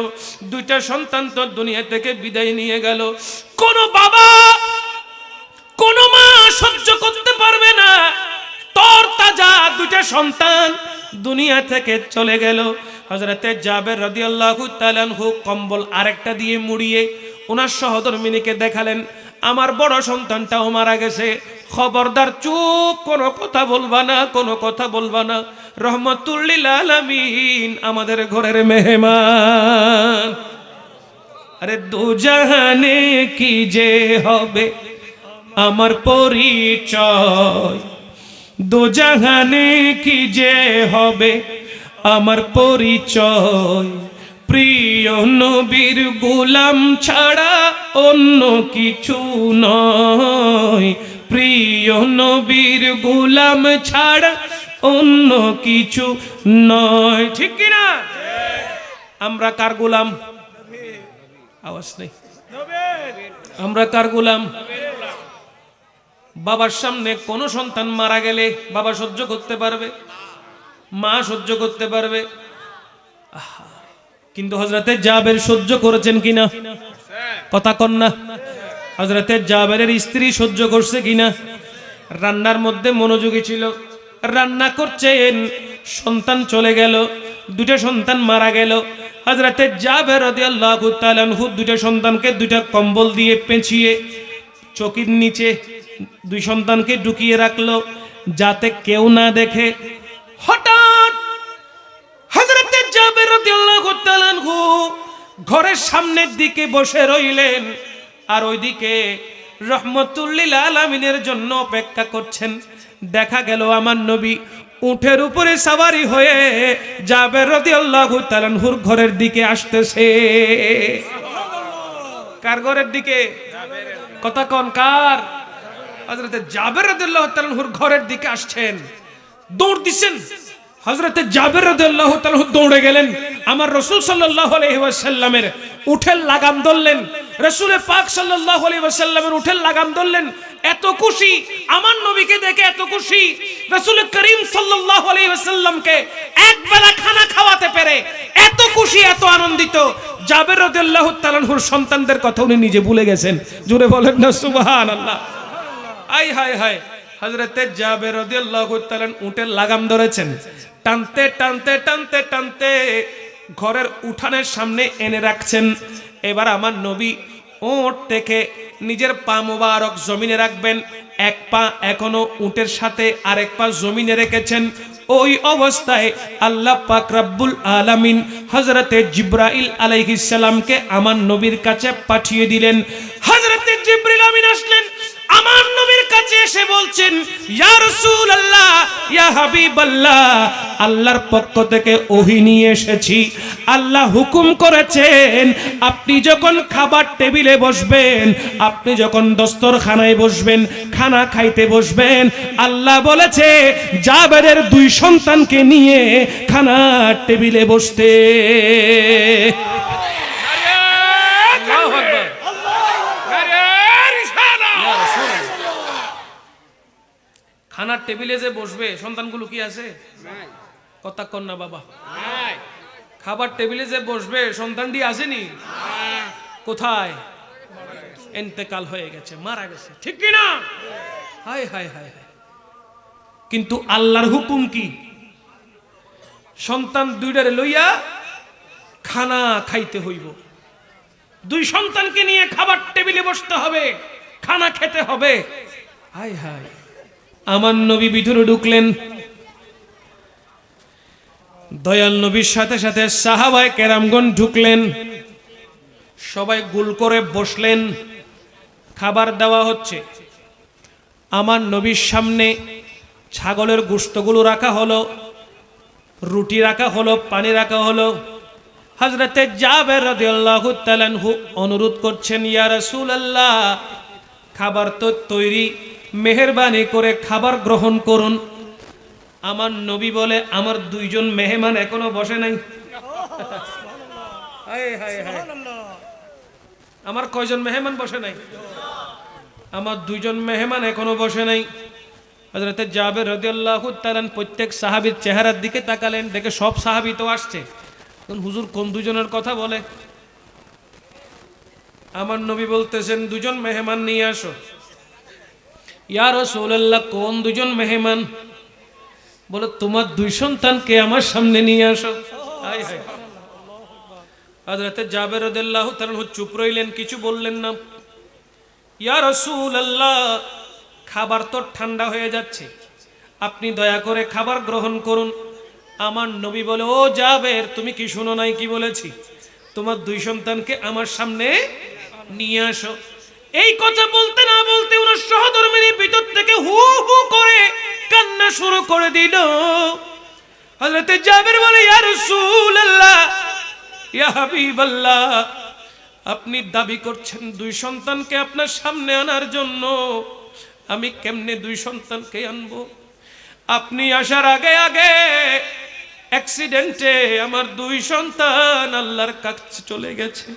দুইটা সন্তান তো দুনিয়া থেকে বিদায় নিয়ে গেল। কোন বাবা কোন মা সহ্য করতে পারবে না, তোর তাজা দুইটা সন্তান দুনিয়া থেকে চলে গেল। হযরতে জাবের রাদিয়াল্লাহু তাআলা আনহু কম্বল আরেকটা দিয়ে মুড়িয়ে ওনার সহধর্মিনীকে দেখালেন, আমার বড় সন্তানটাও মারা গেছে, খবরদার চুপ, কোনো কথা বলবা না, কোনো কথা বলবা না। রহমাতুল লিল আলামিন আমাদের ঘরের মেহমান। আরে দুজাহানে কি যে হবে আমার পরিচয়, দুজাহানে কি যে হবে আমার পরিচয়, প্রিয় নবীর গোলাম ছাড়া অন্য কিছু নয়, প্রিয় নবীর গোলাম ছাড়া অন্য কিছু নয়। ঠিক কিনা? আমরা কার গোলাম? আওয়াজ নেই। আমরা কার গোলাম? বাবার সামনে কোন সন্তান মারা গেলে বাবা সহ্য করতে পারবে? মা সহ্য করতে পারবে? কিন্তু হযরতে জাবের সহ্য করেছেন কিনা? কথা কন না। হযরতে জাবেরের স্ত্রী সহ্য করছে কিনা? রান্নার মধ্যে মনোযোগী ছিল, রান্না করছেন, সন্তান চলে গেল, দুটো সন্তান মারা গেল। হযরতে জাবের রাদিয়াল্লাহু তাআলা আনহু দুটো সন্তানকে দুটো কম্বল দিয়ে পেঁচিয়ে চকির নিচে দুই সন্তানকে ঢুকিয়ে রাখলো যাতে কেউ না দেখে। হঠাৎ হযরতে জাবের রাদিয়াল্লাহু তাআলা আনহু ঘরের সামনের দিকে বসে রইলেন, আর ওইদিকে রহমতুল লিল আলামিনের জন্য অপেক্ষা করছেন। দেখা গেল আমার নবী উটের উপরে সওয়ারি হয়ে জাবের রাদিয়াল্লাহু তাআলা আনহুর ঘরের দিকে আসতেছে। কার ঘরের দিকে? কথা কোন কার? হযরতে জাবের রাদিয়াল্লাহু তাআলা আনহুর ঘরের দিকে আসছেন। দৌড় দিছেন। হযরতে জাবের রাদিয়াল্লাহু তাআলা দৌড়ে গেলেন, আমার রাসূল সাল্লাল্লাহু আলাইহি ওয়াসাল্লামের উটের লাগাম ধরলেন। রাসূল পাক সাল্লাল্লাহু আলাইহি ওয়াসাল্লামের উটের লাগাম ধরলেন। এত খুশি, আমার নবীকে দেখে এত খুশি, রাসূল করিম সাল্লাল্লাহু আলাইহি ওয়াসাল্লামকে এক বেলা খানা খাওয়াতে পেরে এত খুশি, এত আনন্দিত। জাবের রাদিয়াল্লাহু তাআলা আনহুর সন্তানদের কথা উনি নিজে ভুলে গেছেন। জোরে বলেন না সুবহানাল্লাহ। আয় হায় হায়, হযরতে জাবের রাদিয়াল্লাহু তাআলা উটের লাগাম ধরেছেন, টানতে টানতে টানতে টানতে ঘরের উঠানের সামনে এনে রাখছেন। এবার আমার নবী উট থেকে নিজের পা মোবারক জমিনে রাখবেন, এক পা এখনো উটের সাথে আরেক পা জমিনে রেখেছেন। ওই অবস্থায় আল্লাহ পাক রব্বুল আলামিন হযরতে জিবরাইল আলাইহিস সালামকে আমার নবীর কাছে পাঠিয়ে দিলেন। হযরতে জিবরিল আমিন আসলেন, আমার নবীর কাছে এসে বলছেন, ইয়া রাসূলুল্লাহ, ইয়া হাবিবাল্লাহ, আল্লাহর পক্ষ থেকে ওহী নিয়ে এসেছি। আল্লাহ হুকুম করেছেন আপনি যখন খাবার টেবিলে বসবেন, আপনি যখন দস্তরখানায় বসবেন, খানা খাইতে বসবেন, আল্লাহ বলেছে জাবেরের দুই সন্তানকে নিয়ে খানার টেবিলে বসতে। খানার টেবিলে যে বসবে সন্তানগুলো কি আছে? কথা কন না বাবা। খাবার টেবিলে যে বসবে সন্তানটি আসেনি? কোথায়? ইন্তেকাল হয়ে গেছে, মারা গেছে, ঠিক কি না? হায় হায় হায় হায়। কিন্তু আল্লাহর হুকুম কি? সন্তান দুইটারে লইয়া খানা খাইতে হইব, দুই সন্তানকে নিয়ে খাবার টেবিলে বসতে হবে, খানা খেতে হবে। হায় হায়, আমার নবী ভিতরে ঢুকলেন। দয়াল নবীর সাথে সাথে সাহাবায়ে কেরামগণ ঢুকলেন। সবাই গোল করে বসলেন, খাবার দেওয়া হচ্ছে। আমার নবীর সামনে ছাগলের গোশতগুলো রাখা হলো, রুটি রাখা হলো, পানি রাখা হলো। হযরতে জাবের রাদিয়াল্লাহু তাআলা আনহু অনুরোধ করছেন, ইয়া রাসূলুল্লাহ, খাবার তো তৈরি, মেহেরবানি করে খাবার গ্রহণ করুন। আমার নবী বলে, আমার দুইজন মেহমান এখনো বসে নাই। আমার কয়জন মেহমান বসে নাই? আমার দুইজন মেহমান এখনো বসে নাই। হযরতে জাবের রাদিয়াল্লাহু তাআলা প্রত্যেক সাহাবীর চেহারার দিকে তাকালেন, দেখে সব সাহাবী তো আসছে। হুজুর কোন দুজনের কথা বলে? আমার নবী বলতেছেন, দুজন মেহমান নিয়ে আসো। ইয়া রাসূলুল্লাহ, কোন দুজন মেহমান? বলে, তোমার দুই সন্তানকে আমার সামনে নিয়ে আসো। হায় হায়। হযরতে জাবের রাদিয়াল্লাহু তাআলা চুপ রইলেন, কিছু বললেন না। ইয়া রাসূলুল্লাহ, খাবার তো ঠান্ডা হয়ে যাচ্ছে, আপনি দয়া করে খাবার গ্রহণ করুন। আমার নবী বলে, ও জাবের, তুমি কি শুনো নাই কি বলেছি? তোমার দুই সন্তানকে আমার সামনে নিয়ে আসো। এই কথা বলতে না বলতে ওনার সহধর্মিনী ভিতর থেকে হু হু করে কান্না শুরু করে দিল। হযরতে জাবের বলে, ইয়া রাসূলুল্লাহ, ইয়া হাবিবাল্লাহ, আপনি দাবি করছেন দুই সন্তানকে আপনার সামনে আনার জন্য, আমি কেমনে দুই সন্তানকে আনবো? আপনি আসার আগে আগে অ্যাক্সিডেন্টে আমার দুই সন্তান আল্লাহর কাছে চলে গেছে।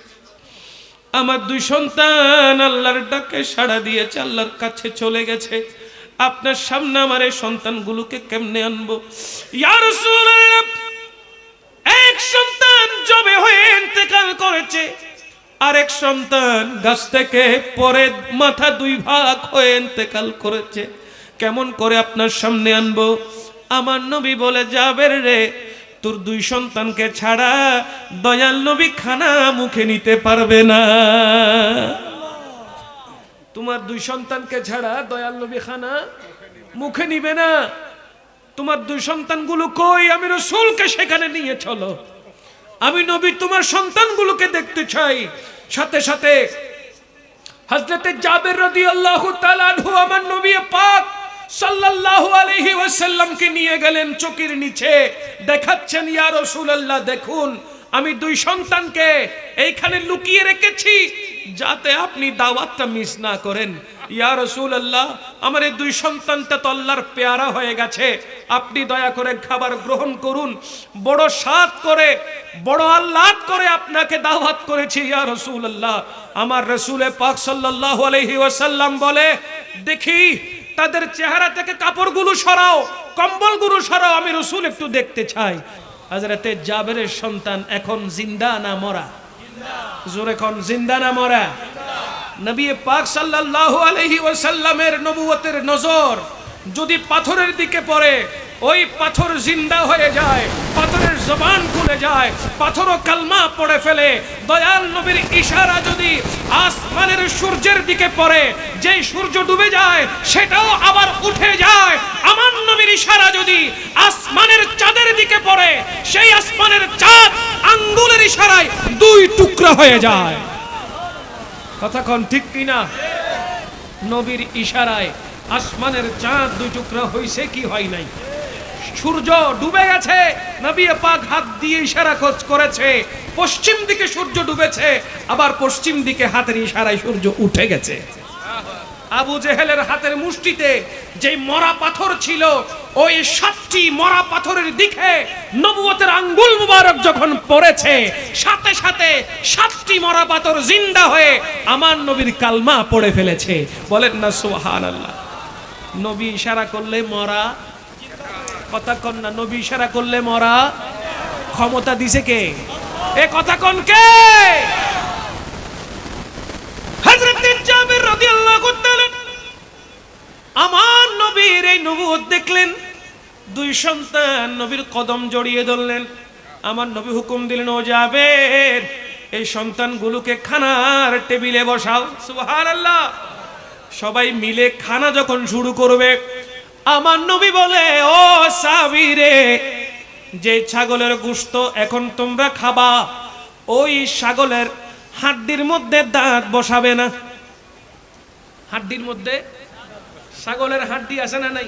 আমার দুই সন্তান আল্লাহর ডাকে সাড়া দিয়েছে, আল্লাহর কাছে চলে গেছে। আপনার সামনে আমার এই সন্তানগুলোকে কেমনে আনবো ইয়া রাসূলুল্লাহ? এক সন্তান জবে হয়ে ইন্তেকাল করেছে, আরেক সন্তান গাছ থেকে পরে মাথা দুই ভাগ হয়ে ইন্তেকাল করেছে। কেমন করে আপনার সামনে আনবো? আমার নবী বলে, জাবের রে, তোর দুই সন্তানকে ছাড়া দয়াল নবী খানা মুখে নিতে পারবে না। তোমার দুই সন্তানকে ছাড়া দয়াল নবী খানা মুখে নিবে না। তোমার দুই সন্তানগুলো কই? আমি রাসূলকে সেখানে নিয়ে চলো, আমি নবী তোমার সন্তানগুলোকে দেখতে চাই। সাথে সাথে হযরতে জাবের রাদিয়াল্লাহু তাআলা আনহু আমার নবী পাক সাল্লাল্লাহু আলাইহি ওয়াসাল্লামকে নিয়ে গেলেন চকির নিচে, দেখাচ্ছেন, ইয়া রাসূলুল্লাহ দেখুন, আমি দুই সন্তানকে এইখানে লুকিয়ে রেখেছি যাতে আপনি দাওয়াতটা মিস না করেন। ইয়া রাসূলুল্লাহ, আমার এই দুই সন্তানটা তো আল্লাহর পেয়ারা হয়ে গেছে, আপনি দয়া করে খাবার গ্রহণ করুন। বড় স্বাদ করে, বড় আহ্লাদ করে আপনাকে দাওয়াত করেছি ইয়া রাসূলুল্লাহ। আমার রাসূলে পাক সাল্লাল্লাহু আলাইহি ওয়াসাল্লাম বলে, দেখি তাদের চেহারা থেকে কাপড়গুলো সরাও, কম্বলগুলো সরাও, আমি রাসূল একটু দেখতে চাই। হযরতে জাবেরের সন্তান এখন জিন্দা না মরা? জোরে কোন, জিন্দা না মরা? নবী পাক সাল্লাল্লাহু আলাইহি ওয়াসাল্লামের নবুয়তের নজর যদি পাথরের দিকে পড়ে, ওই পাথর জিন্দা হয়ে যায়, পাথরের জবান খুলে যায়, পাথরও কালমা পড়ে ফেলে। দয়াল নবীর ইশারা যদি আসমানের সূর্যের দিকে পড়ে, যেই সূর্য ডুবে যায় সেটাও আবার উঠে যায়। আমার নবীর ইশারা যদি আসমানের চাঁদের দিকে পড়ে, সেই আসমানের চাঁদ আঙ্গুলের ইশারায় দুই টুকরা হয়ে যায়। কথা কোন ঠিক কিনা? নবীর ইশারায় আসমানের চাঁদ দুই টুকরা হইছে কি হয় নাই? সূর্য ডুবে গেছে, নবী পাক হাত দিয়ে ইশারা করেছে, পশ্চিম দিকে সূর্য ডুবেছে, আবার পশ্চিম দিকে হাতের ইশারায় সূর্য উঠে গেছে। আবু জেহেলের হাতের মুষ্টিতে যে মরা পাথর ছিল, ওই 7টি মরা পাথরের দিকে নবুয়তের আঙ্গুল মুবারক যখন পড়েছে, সাথে সাথে 7টি মরা পাথর জিন্দা হয়ে আমার নবীর কালমা পড়ে ফেলেছে। বলেন না সুবহানাল্লাহ। নবী ইশারা করলে মরা, কথা কন না, নবী ইশারা করলে মরা। ক্ষমতা দিছে কে? এ কথা কন কে? হযরত জাবের রাদিয়াল্লাহু তাআলা আমার নবীর এই নবুয়ত দেখলেন, দুই সন্তান নবীর কদম জড়িয়ে ধরলেন। আমার নবী হুকুম দিলেন, ও জাবের, এই সন্তানগুলোকে খানার টেবিলে বসাও। সুবহানাল্লাহ। সবাই মিলে খানা যখন শুরু করবে, আমার নবী বলে, ও সাহাবীরে, যে ছাগলের গোশত এখন তোমরা খাবা, ওই ছাগলের হাড্ডির মধ্যে দাঁত বসাবে না। হাড্ডির মধ্যে, ছাগলের হাড্ডি আছে না নাই?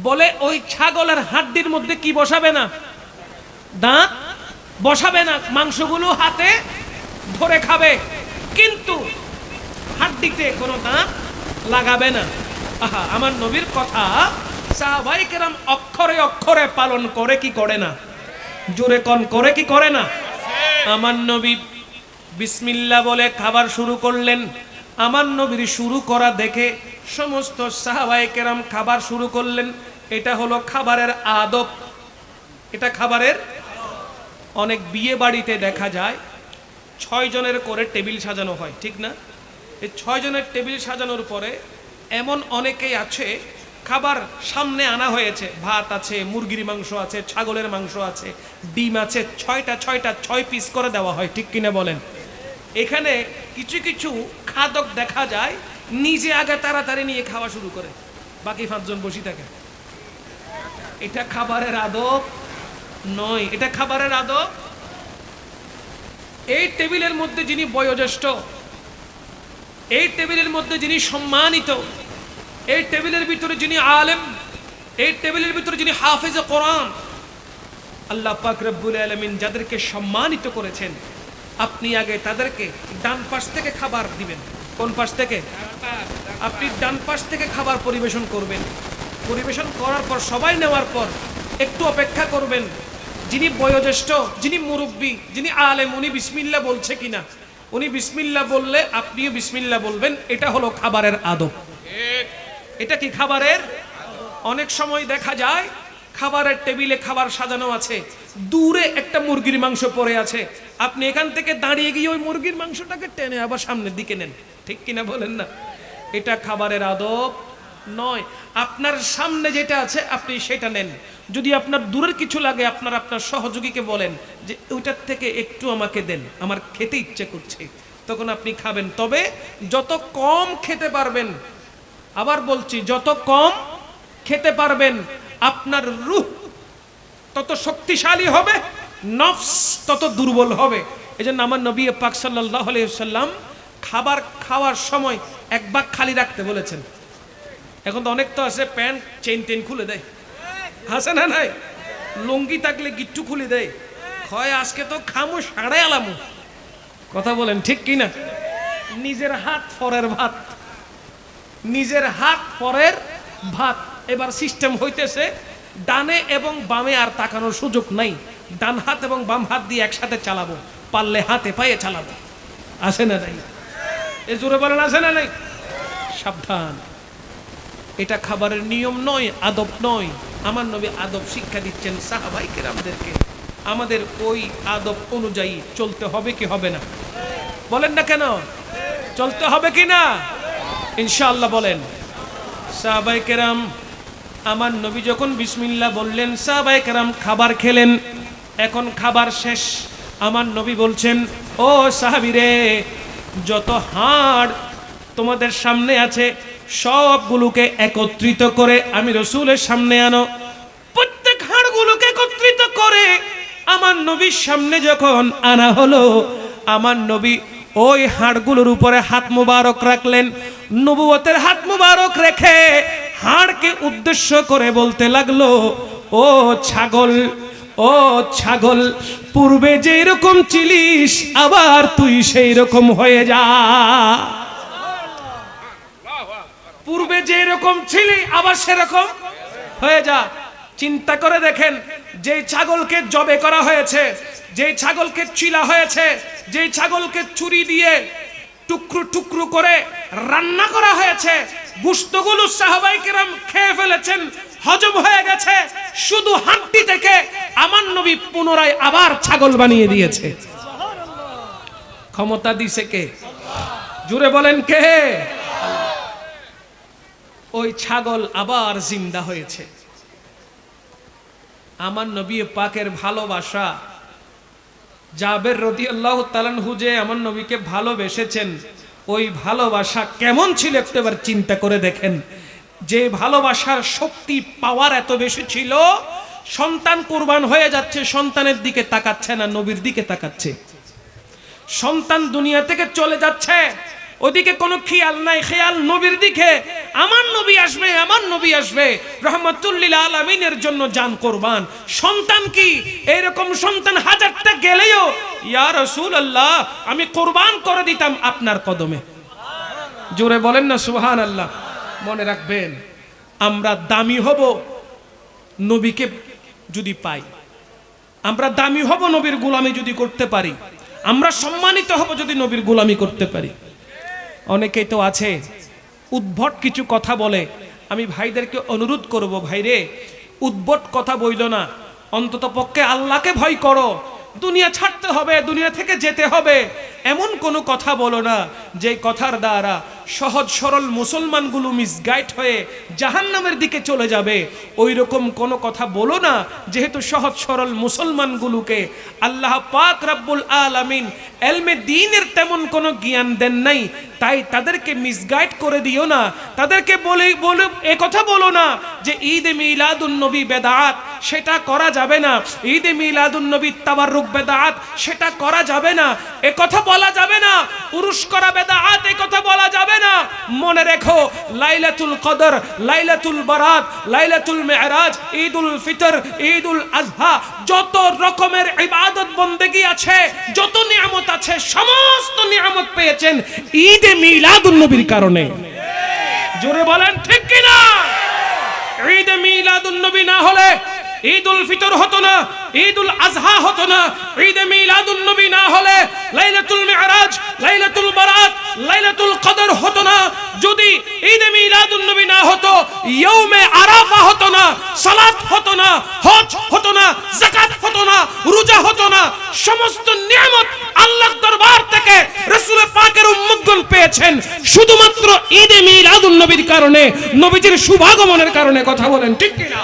বলে ওই ছাগলের হাড্ডির মধ্যে কি বসাবে না? দাঁত বসাবে না। মাংসগুলো হাতে ধরে খাবে, কিন্তু হাড্ডিতে কোনো দাঁত লাগাবে না। আহা, আমার নবীর কথা সাহাবায়ে কেরাম অক্ষরে অক্ষরে পালন করে কি করে না? জোরে কোন, করে কি করে না? আমার নবী বিসমিল্লাহ বলে খাবার শুরু করলেন। আমার নবীর শুরু করা দেখে সমস্ত সাহাবায়ে কেরাম খাবার শুরু করলেন। এটা হলো খাবারের আদব, এটা খাবারের। অনেক বিয়ে বাড়িতে দেখা যায় 6 জনের করে টেবিল সাজানো হয়, ঠিক না? এই 6 জনের টেবিল সাজানোর পরে এমন অনেকেই আছে, খাবার সামনে আনা হয়েছে, ভাত আছে, মুরগির মাংস আছে, ছাগলের মাংস আছে, ডিম আছে, 6 পিস করে দেওয়া হয়, ঠিক কিনা বলেন? এখানে কিছু কিছু খাদক দেখা যায় নিজে আগে তাড়াতাড়ি নিয়ে খাওয়া শুরু করে, বাকি 5 জন বসে থাকে। এটা খাবারের আদব নয়, এটা খাবারের আদব। এই টেবিলের মধ্যে যিনি বয়োজ্যেষ্ঠ, এই টেবিলের মধ্যে যিনি সম্মানিত, এই টেবিলের ভিতরে যিনি আলেম, এই টেবিলের ভিতরে যিনি হাফেজে কোরআন, আল্লাহ পাক রব্বুল আলামিন যাদেরকে সম্মানিত করেছেন, আপনি আগে তাদেরকে ডান পাশ থেকে খাবার দিবেন। কোন পাশ থেকে? আপনি ডান পাশ থেকে খাবার পরিবেশন করবেন। পরিবেশন করার পর, সবাই নেওয়ার পর একটু অপেক্ষা করবেন। যিনি বয়োজ্যেষ্ঠ, যিনি মুরব্বী, যিনি আলেম, উনি বিসমিল্লাহ বলছে কিনা উনি বিসমিল্লাহ বললে আপনিও বিসমিল্লাহ বলবেন, এটা হলো খাবারের আদব। এটা কি খাবারের? অনেক সময় দেখা যায় খাবারের টেবিলে খাবার সাজানো আছে, দূরে একটা মুরগির মাংস পড়ে আছে, আপনি এখান থেকে দাঁড়িয়ে গিয়ে ওই মুরগির মাংসটাকে টেনে আবার সামনের দিকে নেন, ঠিক কিনা বলেন না? এটা খাবারের আদব নয়। আপনার সামনে যেটা আছে আপনি সেটা নেন। যদি আপনার দূরের কিছু লাগে আপনার সহযোগীকে বলেন যে ওইটার থেকে একটু আমাকে দেন, আমার খেতে ইচ্ছে করছে, তখন আপনি খাবেন। তবে যত কম খেতে পারবেন, আবার বলছি, যত কম খেতে পারবেন আপনার রূহ তত শক্তিশালী হবে, নফস তত দুর্বল হবে। এজন্য আমার নবী পাক সাল্লাল্লাহু আলাইহি ওয়াসাল্লাম খাবার খাওয়ার সময় এক ভাগ খালি রাখতে বলেছেন। এখন তো অনেক তো আছে প্যান্ট চেইন খুলে দেয়, আছে না নাই? লুঙ্গি থাকলে গিট্টু খুলে দেয়, হয় আজকে তো খামু সাড়ে আলামু। কথা বলেন ঠিক কিনা? নিজের হাত পরের ভাত, নিজের হাত পরের ভাত। এবার সিস্টেম হইতেছে ডানে এবং বামে আর তাকানোর সুযোগ নাই, ডান হাত এবং বাম হাত দিয়ে একসাথে চালাবো, পারলে হাতে পায়ে চালাবো। আছে না নাই? এ জোরে বলেন আছে না নাই? সাবধান, এটা খাবারের নিয়ম নয়, আদব নয়। আমার নবী আদব শিক্ষা দিচ্ছেন সাহাবায়ে কেরামদেরকে। আমাদের ওই আদব অনুযায়ী চলতে হবে কি হবে না? বলেন না কেন? চলতে হবে কি না? ইনশাআল্লাহ বলেন। সাহাবায়ে কেরাম, আমার নবী যখন বিসমিল্লাহ বললেন, সাহাবায়ে কেরাম খাবার খেলেন। এখন খাবার শেষ, আমার নবী বলছেন, ও সাহাবীরে, যত হাড় তোমাদের সামনে আছে সবগুলোকে একত্রিত করে আমি রাসূলের সামনে আনো। প্রত্যেক হাড়গুলোকে একত্রিত করে আমার নবীর সামনে যখন আনা হলো, আমার নবী ওই হাড়গুলোর উপরে হাত মুবারক রাখলেন। নবুয়তের হাত মুবারক রেখে হাড়কে উদ্দেশ্য করে বলতে লাগলো, ও ছাগল, ও ছাগল, পূর্বে যেই রকম ছিলিস আবার তুই সেই রকম হয়ে যা। পূর্বে যেই রকম ছিলি আবার সেরকম হয়ে যা। চিন্তা করে দেখেন, যেই ছাগলকে জবে করা হয়েছে, যেই ছাগলকে চিলা হয়েছে, যেই ছাগলকে ছুরি দিয়ে টুকরো টুকরো করে রান্না করা হয়েছে, গোশতগুলো সাহাবায়ে কেরাম খেয়ে ফেলেছেন, হজম হয়ে গেছে, শুধু হাড্ডি থেকে আমার নবী পুনরায় আবার ছাগল বানিয়ে দিয়েছে। ক্ষমতা দিছে কে? জোরে বলেন কে? ওই ছাগল আবার জিন্দা হয়েছে। আমার নবী পাকের ভালোবাসা, জাবের রাদিয়াল্লাহু তাআলা আনহু যে আমার নবীকে ভালোবেসেছেন, ওই ভালোবাসা কেমন ছিল একবার চিন্তা করে দেখেন। যে ভালোবাসার শক্তি, পাওয়ার এত বেশি ছিল, সন্তান কুরবান হয়ে যাচ্ছে, সন্তানের দিকে তাকাচ্ছে না, নবীর দিকে তাকাচ্ছে। সন্তান দুনিয়া থেকে চলে যাচ্ছে, ওদিকে কোনো খেয়াল নাই, খেয়াল নবীর দিকে। আমার নবী আসবে, আমার নবী আসবে, রাহমাতুল লিল আলামিনের জন্য জান কুরবান। সন্তান কি এরকম সন্তান হাজারটা গেলেও ইয়া রাসূলুল্লাহ আমি কুরবান করে দিতাম আপনার কদমে। জোরে বলেন না সুবহানাল্লাহ। মনে রাখবেন, আমরা দামি হব নবীকে যদি পাই, আমরা দামি হব নবীর গোলামি যদি করতে পারি, আমরা সম্মানিত হব যদি নবীর গোলামি করতে পারি। অনেকেই তো আছে উদ্ভট কিছু কথা বলে, আমি ভাইদেরকে অনুরোধ করব, ভাইরে উদ্ভট কথা বইল না, অন্তত পক্ষে আল্লাহকে ভয় করো। দুনিয়া ছাড়তে হবে, দুনিয়া থেকে যেতে হবে, এমন কোনো কথা বলো না যে কথার দ্বারা সহজ সরল মুসলমানগুলো মিসগাইড হয়ে জাহান্নামের দিকে চলে যাবে। ওই রকম কোনো কথা বলো না, যেহেতু সহজ সরল মুসলমানগুলোকে আল্লাহ পাক রব্বুল আলামিন এলমে দ্বীনের তেমন কোনো জ্ঞান দেন নাই, তাই তাদেরকে মিসগাইড করে দিও না। তাদেরকে বলে এ কথা বলো না যে ঈদে মিলাদুন নবী বেদাত, সেটা করা যাবে না। ঈদে মিলাদুন নবী তাবাররুক বেদাত, সেটা করা যাবে না। এ কথা বলা যাবে না। উরুস করা বেদাত, এ কথা বলা যাবে না। মনে রেখো, লাইলাতুল কদর, লাইলাতুল বারাত, লাইলাতুল মেরাজ, ঈদুল ফিতর, ঈদুল আজহা, যত রকমের ইবাদত বন্দেগী আছে, যত নিয়ামত আছে, সমস্ত নিয়ামত পেয়েছেন ঈদে মিলাদুন নবীর কারণে। জোরে বলেন ঠিক কিনা? ঈদে মিলাদুন নবী না হলে ঈদুল ফিতর হতো না, ঈদুল আজহা হতো না, ঈদে মিলাদুন নবী না হলে লাইলাতুল মিরাজ, লাইলাতুল বারাত, লাইলাতুল কদর হতো না, যদি ঈদে মিলাদুন নবী না হতো ইয়াউমে আরাফা হতো না, সালাত হতো না, হজ হতো না, যাকাত হতো না, রোজা হতো না। সমস্ত নিয়ামত আল্লাহর দরবার থেকে রাসূল পাকের উম্মতগণ পেয়েছেন শুধুমাত্র ঈদে মিলাদুন নবীর কারণে, নবীজির শুভাগমনের কারণে। কথা বলেন ঠিক কি না?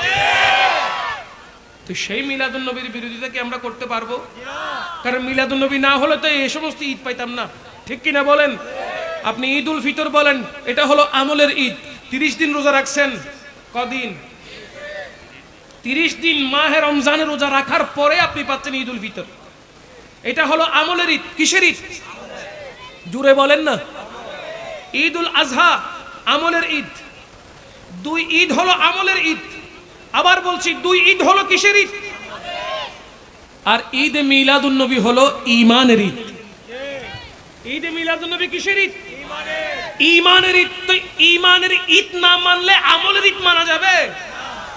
তো সেই মিলাদুন নবীর বিরোধিতা কি আমরা করতে পারবো? কারণ মিলাদুন নবী না হলে তো এই সমস্ত ঈদ পাইতাম না, ঠিক কি না বলেন? আপনি ঈদুল ফিতর বলেন, এটা হলো আমলের ঈদ। 30 দিন রোজা রাখছেন, কদিন? 30 দিন মাহে রমজানের রোজা রাখার পরে আপনি পাচ্ছেন ঈদুল ফিতর। এটা হলো আমলের ঈদ। কিসের ঈদ? জুড়ে বলেন না। ঈদুল আজহা আমলের ঈদ। 2 ঈদ হলো আমলের ঈদ। আবার বলছি 2 ঈদ হলো কিসের ঈদ? আর ঈদে মিলাদুন নবী হলো ঈমানের ঈদ। ঈদে মিলাদুন নবী কিসের ঈদ? ঈমানের ঈদ। তো ঈমানের ঈদ না মানলে আমলের ঈদ মানা যাবে?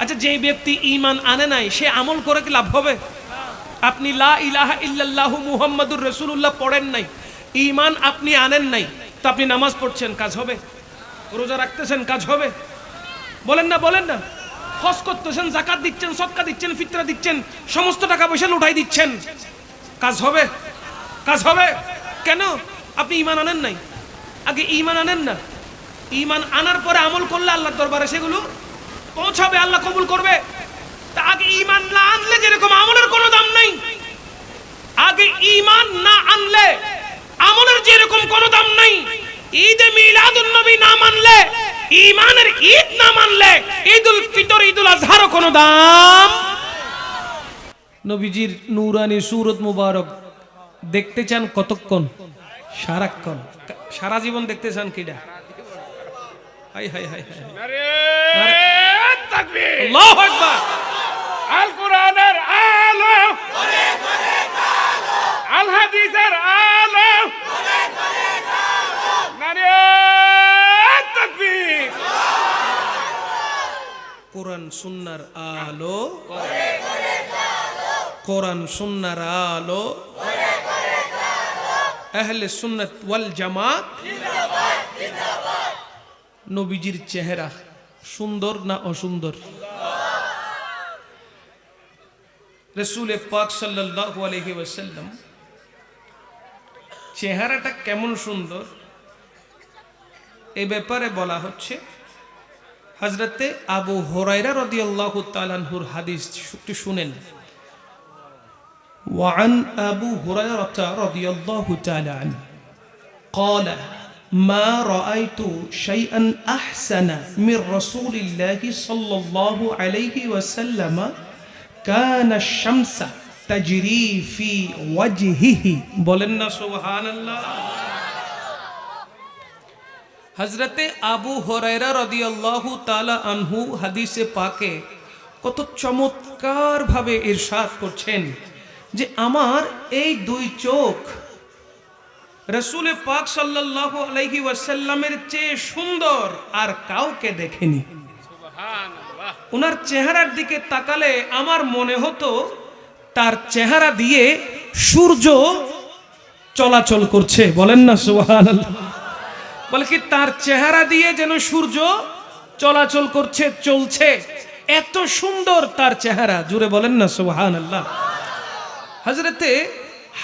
আচ্ছা, যে ব্যক্তি ঈমান আনে নাই সে আমল করে কি লাভ হবে? আপনি লা ইলাহা ইল্লাল্লাহু মুহাম্মাদুর রাসূলুল্লাহ পড়েন নাই, ঈমান আপনি আনেন নাই, তো আপনি নামাজ পড়ছেন, কাজ হবে? রোজা রাখতেছেন, কাজ হবে? বলেন না, বলেন না। হজ করতেছেন, যাকাত দিচ্ছেন, সদকা দিচ্ছেন, ফিতরা দিচ্ছেন, সমস্ত টাকা পয়সা লুটাই দিচ্ছেন, কাজ হবে? কাজ হবে কেন? আপনি ঈমান আনেন নাই। আগে ঈমান আনেন না, ঈমান আনার পরে আমল করলে আল্লাহর দরবারে সেগুলো পৌঁছাবে, আল্লাহ কবুল করবে। তা আগে ঈমান না আনলে যেরকম আমলের কোনো দাম নাই, আগে ঈমান না আনলে আমলের যেরকম কোনো দাম নাই, ঈদে মিলাদুন নবী না মানলে, ঈমানের ঈদ না মানলে ঈদুল ফিতর, ঈদুল আজহারও কোনো দাম। নবীজির নূরানি সূরত মুবারক দেখতে চান কতক্ষণ? সারাক্ষণ, সারা জীবন দেখতে চান কিডা? হাই হাই হাই হাই, নারে তাকবীর, আল্লাহু আকবার। আল কোরআনের আলো, করে করে আলো, আল হাদিসের আলো, করে করে আলো, নারে তাকবীর। কোরআন সুন্নাহর আলো, করে করে আলো, কোরআন সুন্নাহর আলো, করে করে আলো, আহলে সুন্নাত ওয়াল জামাত জিন্দাবাদ জিন্দাবাদ। নবীজির চেহারা সুন্দর না অসুন্দর? রাসূল পাক সাল্লাল্লাহু আলাইহি ওয়াসাল্লাম চেহারাটা কেমন সুন্দর এ ব্যাপারে বলা হচ্ছে। হযরতে আবু হুরায়রা রাদিয়াল্লাহু তাআলা আনহুর হাদিস একটু শুনেন। وعن أبو هريرة رضي الله تعالى عنه قال ما رأيت شيئا أحسن من رسول الله صلى الله عليه وسلم كان الشمس تجري في وجهه بولنا سبحان الله। হযরতে আবু হুরায়রা রাদিয়াল্লাহু তাআলা আনহু হাদিসে পাকে কত চমৎকার ভাবে ইরশাদ করছেন যে আমার এই 2 চোখ রাসূল পাক সাল্লাল্লাহু আলাইহি ওয়াসাল্লামের চেয়ে সুন্দর আর কাউকে দেখেনি। সুবহানাল্লাহ। ওনার চেহারার দিকে তাকালে আমার মনে হতো তার চেহারা দিয়ে সূর্য চলাচল করছে। বলেন না সুবহানাল্লাহ। বলে কি তার চেহারা দিয়ে যেন সূর্য চলাচল করছে, চলছে, এত সুন্দর তার চেহারা। জুড়ে বলেন না সুবহানাল্লাহ। হযরতে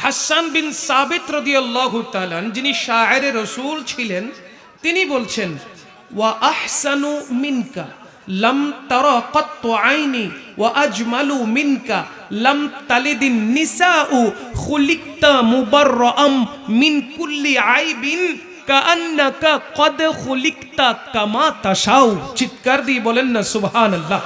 হাসান বিন সাবিত রাদিয়াল্লাহু তাআলা যিনি শায়েরে রাসূল ছিলেন, তিনি বলছেন ওয়া আহসানু মিনকা লাম তারা কাত্তু আইনি ওয়া আজমালু মিনকা লাম তালিদিন নিসাউ খুলিকতা মুবাররাম মিন কুল্লি আইবিন কাআন্নাকা কদ খুলিকতা কামা তাশাউ। চিৎকার দিয়ে বলেন না সুবহানাল্লাহ।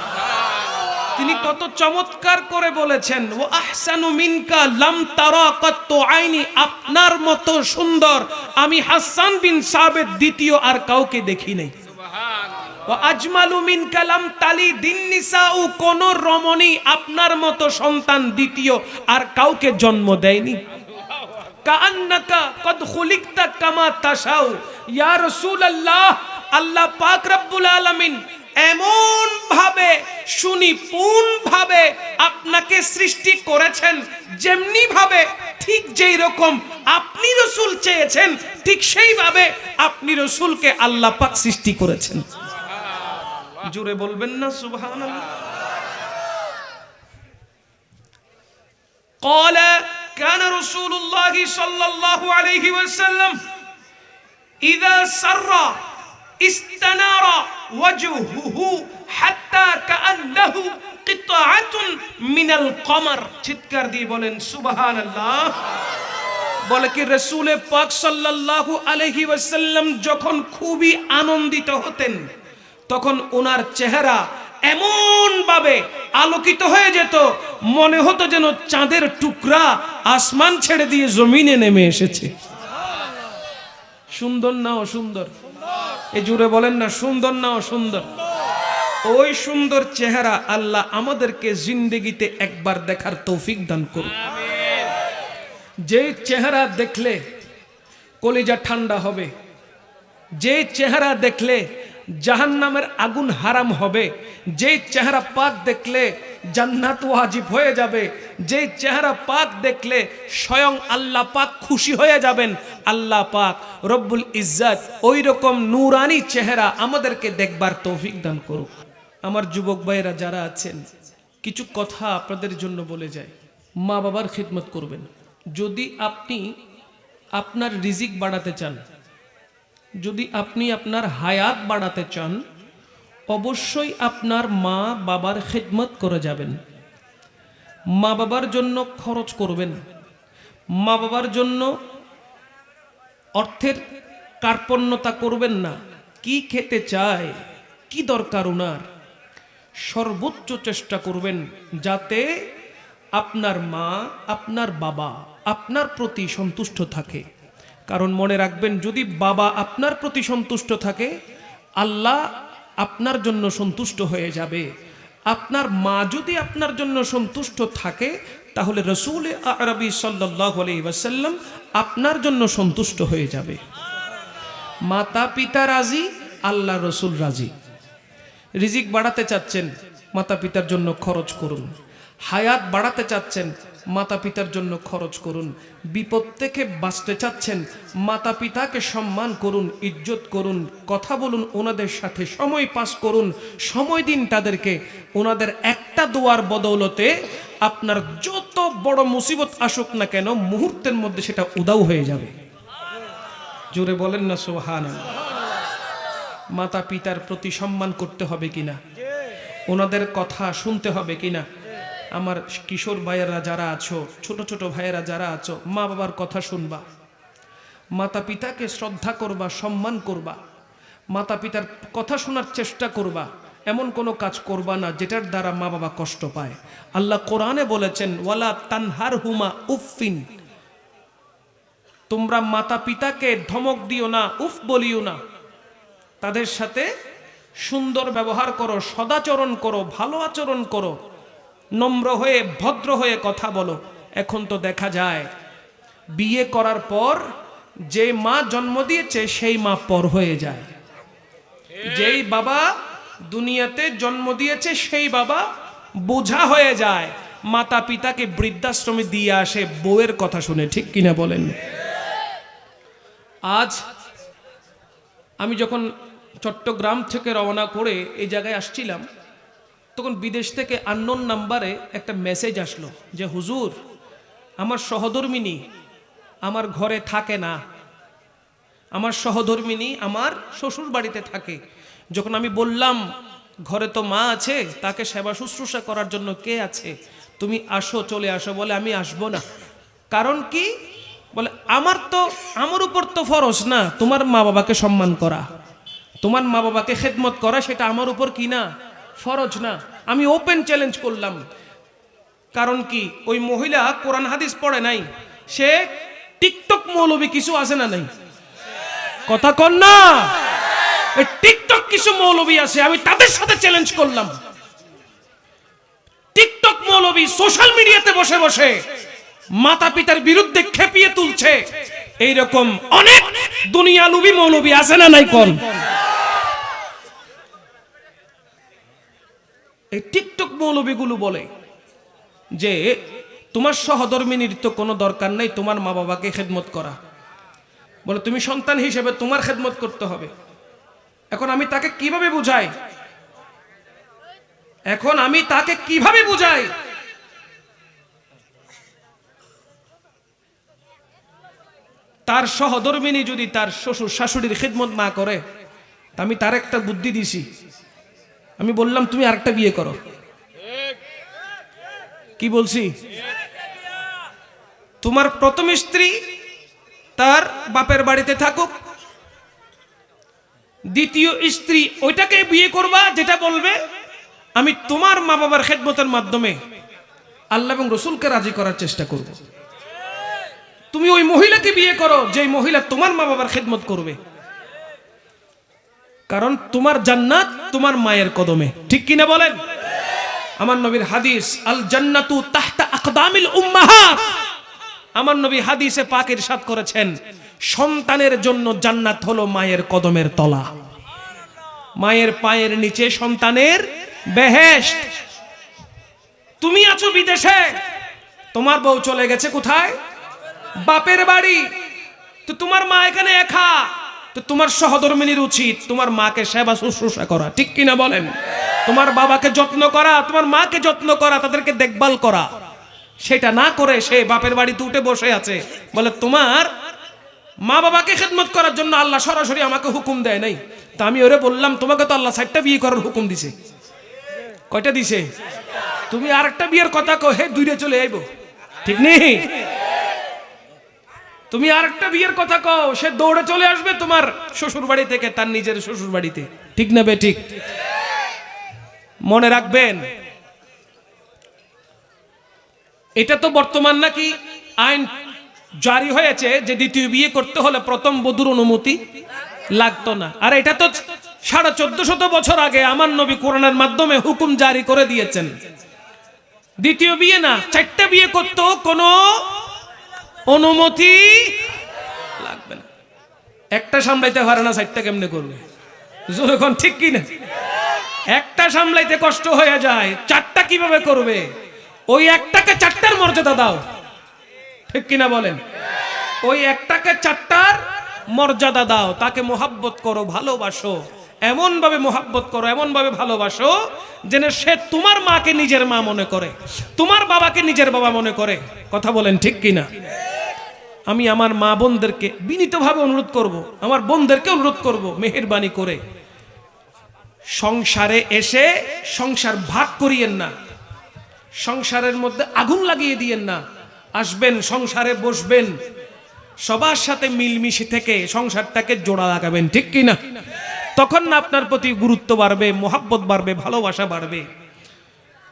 তিনি কত চমৎকার করে বলেছেন ও আহসানু মিনকা লাম তারা কাত্তু আইনি, আপনার মতো সুন্দর আমি হাসান বিন সাবিত দ্বিতীয় আর কাউকে দেখি নাই। সুবহানাল্লাহ। ও আজমালু মিনকা লাম তালিদিন নিসাউ, কোন রমণী আপনার মতো সন্তান দ্বিতীয় আর কাউকে জন্ম দেয়নি। কাআন্নাকা কদ খুলিকতা কামা তাশাউ। ইয়া রাসূলুল্লাহ, আল্লাহ পাক রব্বুল আলামিন এমন ভাবে সুনিপুণ ভাবে আপনাকে সৃষ্টি করেছেন, যেমনি ভাবে ঠিক যেই রকম আপনি রাসূল চেয়েছেন ঠিক সেইভাবে আপনি রাসূলকে আল্লাহ পাক সৃষ্টি করেছেন। জোরে বলবেন না সুবহানাল্লাহ। قال كان رسول الله صلى الله عليه وسلم إذا سر استنار وجهه حتى كأنه قطعة من القمر। চিৎকার দিয়ে বলেন সুবহানাল্লাহ। বলে কি রাসূল পাক সাল্লাল্লাহু আলাইহি ওয়াসাল্লাম যখন খুবই আনন্দিত হতেন তখন ওনার চেহারা এমন ভাবে আলোকিত হয়ে যেত, মনে হতো যেন চাঁদের টুকরা আসমান ছেড়ে দিয়ে জমিনে নেমে এসেছে। সুন্দর না অসুন্দর? এই জুড়ে বলেন না সুন্দর না অসুন্দর? ওই সুন্দর চেহারা আল্লাহ আমাদেরকে জিন্দেগিতে একবার দেখার তৌফিক দান করুন। যে চেহারা দেখলে কলিজা ঠান্ডা হবে, যে চেহারা দেখলে জাহান্নামের আগুন হারাম হবে, যে চেহারা পাক দেখলে জান্নাত ওয়াজিব হয়ে যাবে, যে চেহারা পাক দেখলে স্বয়ং আল্লাহ পাক খুশি হয়ে যাবেন, আল্লাহ পাক রব্বুল ইজ্জত ওই রকম নূরানি চেহারা আমাদেরকে দেখবার তৌফিক দান করুক। আমার যুবক ভাইরা যারা আছেন, কিছু কথা আপনাদের জন্য বলে যায়। মা বাবার খিদমত করবেন। যদি আপনি আপনার রিজিক বাড়াতে চান, যদি আপনি আপনার হায়াত বাড়াতে চান, অবশ্যই আপনার মা বাবার খিদমত করে যাবেন। মা বাবার জন্য খরচ করবেন। মা বাবার জন্য অর্থের কার্পণ্যতা করবেন না। কি খেতে চায়, কি দরকার ওনার, সর্বোচ্চ চেষ্টা করবেন যাতে আপনার মা আপনার বাবা আপনার প্রতি সন্তুষ্ট থাকে। কারণ মনে রাখবেন, যদি বাবা আপনার প্রতি সন্তুষ্ট থাকে আল্লাহ আপনার জন্য সন্তুষ্ট হয়ে যাবে। আপনার মা যদি আপনার জন্য সন্তুষ্ট থাকে তাহলে রাসূল আরবি সাল্লাল্লাহু আলাইহি ওয়াসাল্লাম আপনার জন্য সন্তুষ্ট হয়ে যাবে। মাতা পিতা রাজি, আল্লাহ রাসূল রাজি। রিজিক বাড়াতে চাচ্ছেন, মাতা পিতার জন্য খরচ করুন। হায়াত বাড়াতে চাচ্ছেন, মাতা পিতার জন্য খরচ করুন। বিপদ থেকে বাঁচতে চাচ্ছেন, মাতা পিতাকে সম্মান করুন, ইজ্জত করুন, কথা বলুন ওনাদের সাথে, সময় পাস করুন, সময় দিন তাদেরকে। ওনাদের একটা দোয়ার বদৌলতে আপনার যত বড় মুসিবত আসুক না কেন মুহূর্তের মধ্যে সেটা উদাও হয়ে যাবে। জোরে বলেন না সুবহানাল্লাহ। মাতা পিতার প্রতি সম্মান করতে হবে কিনা, ওনাদের কথা শুনতে হবে কিনা। আমার কিশোর ভাইয়েরা যারা আছো, ছোট ছোট ভাইয়েরা যারা আছো, মা বাবার কথা শুনবা, মাতা পিতাকে শ্রদ্ধা করবা, সম্মান করবা, মাতা পিতার কথা শোনার চেষ্টা করবা। এমন কোনো কাজ করবা না যেটার দ্বারা মা বাবা কষ্ট পায়। আল্লাহ কোরআনে বলেছেন, ওয়ালা তানহারহুমা উফফিন, তোমরা মাতা পিতাকে ধমক দিও না, উফ বলিও না। তাদের সাথে সুন্দর ব্যবহার করো, সদাচরণ করো, ভালো আচরণ করো, নম্র হয়ে ভদ্র হয়ে কথা বলো। এখন তো দেখা যায় বিয়ে করার পর যে মা জন্ম দিয়েছে সেই মা পর হয়ে যায়, যেই বাবা দুনিয়াতে জন্ম দিয়েছে সেই বাবা বোঝা হয়ে যায়। মাতা পিতাকে বৃদ্ধাশ্রমে দিয়ে আসে বউয়ের কথা শুনে, ঠিক কিনা বলেন? আজ আমি যখন চট্টগ্রাম থেকে রওনা করে এই জায়গায় আসছিলাম, তখন বিদেশ থেকে আননোন নাম্বারে একটা মেসেজ আসলো যে হুজুর, আমার সহধর্মিনী আমার ঘরে থাকে না, আমার সহধর্মিনী আমার শ্বশুর বাড়িতে থাকে। যখন আমি বললাম ঘরে তো মা আছে, তাকে সেবা শুশ্রূষা করার জন্য কে আছে, তুমি আসো, চলে আসো। বলে আমি আসবো না। কারণ কি? বলে আমার উপর তো ফরজ না তোমার মা বাবাকে সম্মান করা, তোমার মা বাবাকে খেদমত করা, সেটা আমার উপর কি না, ফরজ না। আমি ওপেন চ্যালেঞ্জ করলাম। কারণ কি? ওই মহিলা কোরআন হাদিস পড়ে নাই, সে টিকটক মৌলবী কিছু আছে না নাই? কথা কন না? এই টিকটক কিছু মৌলবী আছে, আমি তাদের সাথে চ্যালেঞ্জ করলাম। টিকটক মৌলবী সোশ্যাল মিডিয়াতে বসে বসে মাতা পিতার বিরুদ্ধে খেপিয়ে তুলছে। এইরকম অনেক দুনিয়ালুবী মৌলবী আছে না নাই? কোন এই টিকটক মৌলবীগুলো বলে যে তোমার সহধর্মিনীর তো কোনো দরকার নেই, তোমার মা বাবাকে খেদমত করা। বলে তুমি সন্তান হিসেবে তোমার খেদমত করতে হবে। এখন আমি তাকে কিভাবে বুঝাই? তার সহধর্মিনী যদি তার শ্বশুর শাশুড়ির খেদমত না করে, আমি তার একটা বুদ্ধি দিছি। আমি বললাম তুমি আরেকটা বিয়ে করো। কি বলছি? তোমার প্রথম স্ত্রী তার বাপের বাড়িতে থাকুক, দ্বিতীয় স্ত্রী ওইটাকে বিয়ে করবা যেটা বলবে আমি তোমার মা বাবার খেদমতের মাধ্যমে আল্লাহ এবং রসুলকে রাজি করার চেষ্টা করব। তুমি ওই মহিলাকে বিয়ে করো যে মহিলা তোমার মা বাবার খেদমত করবে, কারণ তোমার জান্নাত তোমার মায়ের কদমে। ঠিক কিনা বলেন? আমার নবীর হাদিস, আল জান্নাতু তাহতা আকদামিল উম্মাহাত। আমার নবী হাদিসে পাক ইরশাদ করেছেন, সন্তানের জন্য জান্নাত হলো মায়ের কদমের তলা, মায়ের পায়ের নিচে সন্তানের বেহেশত। তুমি আছো বিদেশে, তোমার বউ চলে গেছে কোথায়? বাপের বাড়ি। তো তোমার মা এখানে একা, তো তোমার সহধর্মিনীর উচিত তোমার মাকে সেবা শুশ্রূষা করা। ঠিক কিনা বলেন? তোমার বাবাকে যত্ন করা, তোমার মাকে যত্ন করা, তাদেরকে দেখভাল করা। সেটা না করে সে বাপের বাড়িতে উঠে বসে আছে, বলে তোমার মা বাবাকে খেদমত করার জন্য আল্লাহ সরাসরি আমাকে হুকুম দেয় নাই। তা আমি ওরে বললাম তোমাকে তো আল্লাহ 4টা বিয়ে করার হুকুম দিছে। কয়টা দিছে? তুমি আরেকটা বিয়ের কথা কো, হে দূরে চলে আইব। ঠিক নেই? তুমি আরেকটা বিয়ের কথা কও, সে দৌড়ে চলে আসবে তোমার শ্বশুর বাড়ি থেকে তার নিজের শ্বশুর বাড়িতে। ঠিক না বে ঠিক? মনে রাখবেন, এটা তো বর্তমান নাকি আইন জারি হয়েছে যে দ্বিতীয় বিয়ে করতে হলে প্রথম বধূর অনুমতি লাগতো না। আর এটা তো 1450 বছর আগে আমার নবী কোরআনের মাধ্যমে হুকুম জারি করে দিয়েছেন। দ্বিতীয় বিয়ে না, 4টা বিয়ে করতেও কোনো অনুমতি লাগবে না। একটা সামলাইতে পারে না, 4টা কেমনে করবে? যখন ঠিক কিনা? একটা সামলাইতে কষ্ট হয়ে যায়, 4টা কিভাবে করবে? ওই একটাকে 4টার মর্যাদা দাও। ঠিক কিনা বলেন? ওই একটাকে 4টার মর্যাদা দাও, তাকে মোহাব্বত করো, ভালোবাসো, এমন ভাবে মোহাব্বত করো, এমন ভাবে ভালোবাসো যেন সে তোমার মাকে নিজের মা মনে করে, তোমার বাবাকে নিজের বাবা মনে করে। কথা বলেন ঠিক কিনা? আমি আমার মা বোনদেরকে বিনীতভাবে অনুরোধ করব, আমার বোনদেরকে অনুরোধ করব, মেহেরবানি করে সংসারে এসে সংসার ভাগ করিয়েন না, সংসারের মধ্যে আগুন লাগিয়ে দিয়েন না। আসবেন, সংসারে বসবেন, সবার সাথে মিলমিশে থেকে সংসারটাকে জোড়া লাগাবেন। ঠিক কিনা? তখন না আপনার প্রতি গুরুত্ব বাড়বে, মোহাব্বত বাড়বে, ভালোবাসা বাড়বে।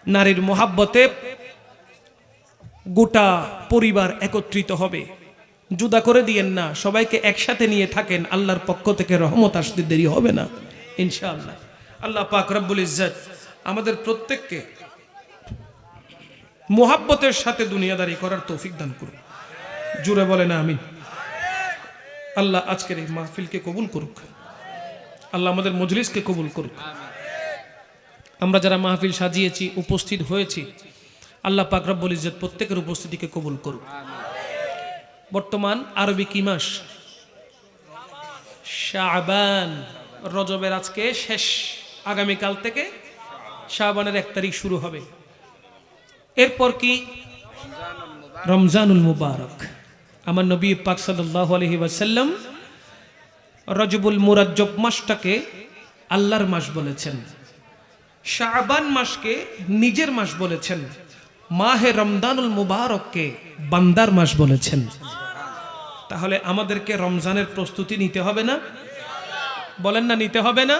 নারীর মোহাব্বতে গোটা পরিবার একত্রিত হবে। জুদা করে দিয়েন না, সবাইকে একসাথে নিয়ে থাকেন, আল্লাহর পক্ষ থেকে রহমত আসতে দেরি হবে না ইনশাআল্লাহ। আল্লাহ পাক রব্বুল ইজ্জত আমাদের প্রত্যেককে মোহাব্বতের সাথে দুনিয়াদারি করার তৌফিক দান করুন। জুড়ে বলেন আমিন। আল্লাহ আজকের এই মাহফিলকে কবুল করুক, আল্লাহ আমাদের মজলিসকে কবুল করুক। আমরা যারা মাহফিল সাজিয়েছি, উপস্থিত হয়েছি, আল্লাহ পাক রব্বুল ইজ্জত প্রত্যেকের উপস্থিতিকে কবুল করুক। বর্তমান আরবি কি মাস? শাবান। রজবের আজকে শেষ, আগামীকাল থেকে শাবানের 1 তারিখ শুরু হবে। এরপর কি? রমজানুল মুবারক। আমার নবী পাক সাল্লাল্লাহু আলাইহি ওয়াসাল্লাম রজবুল মুরাজ্জব মাসটাকে আল্লাহর মাস বলেছেন, শাবান মাসকে নিজের মাস বলেছেন, মাহে রমজানুল মুবারককে বান্দার মাস বলেছেন। তাহলে আমাদেরকে রমজানের প্রস্তুতি নিতে হবে না? বলেন না, নিতে হবে না?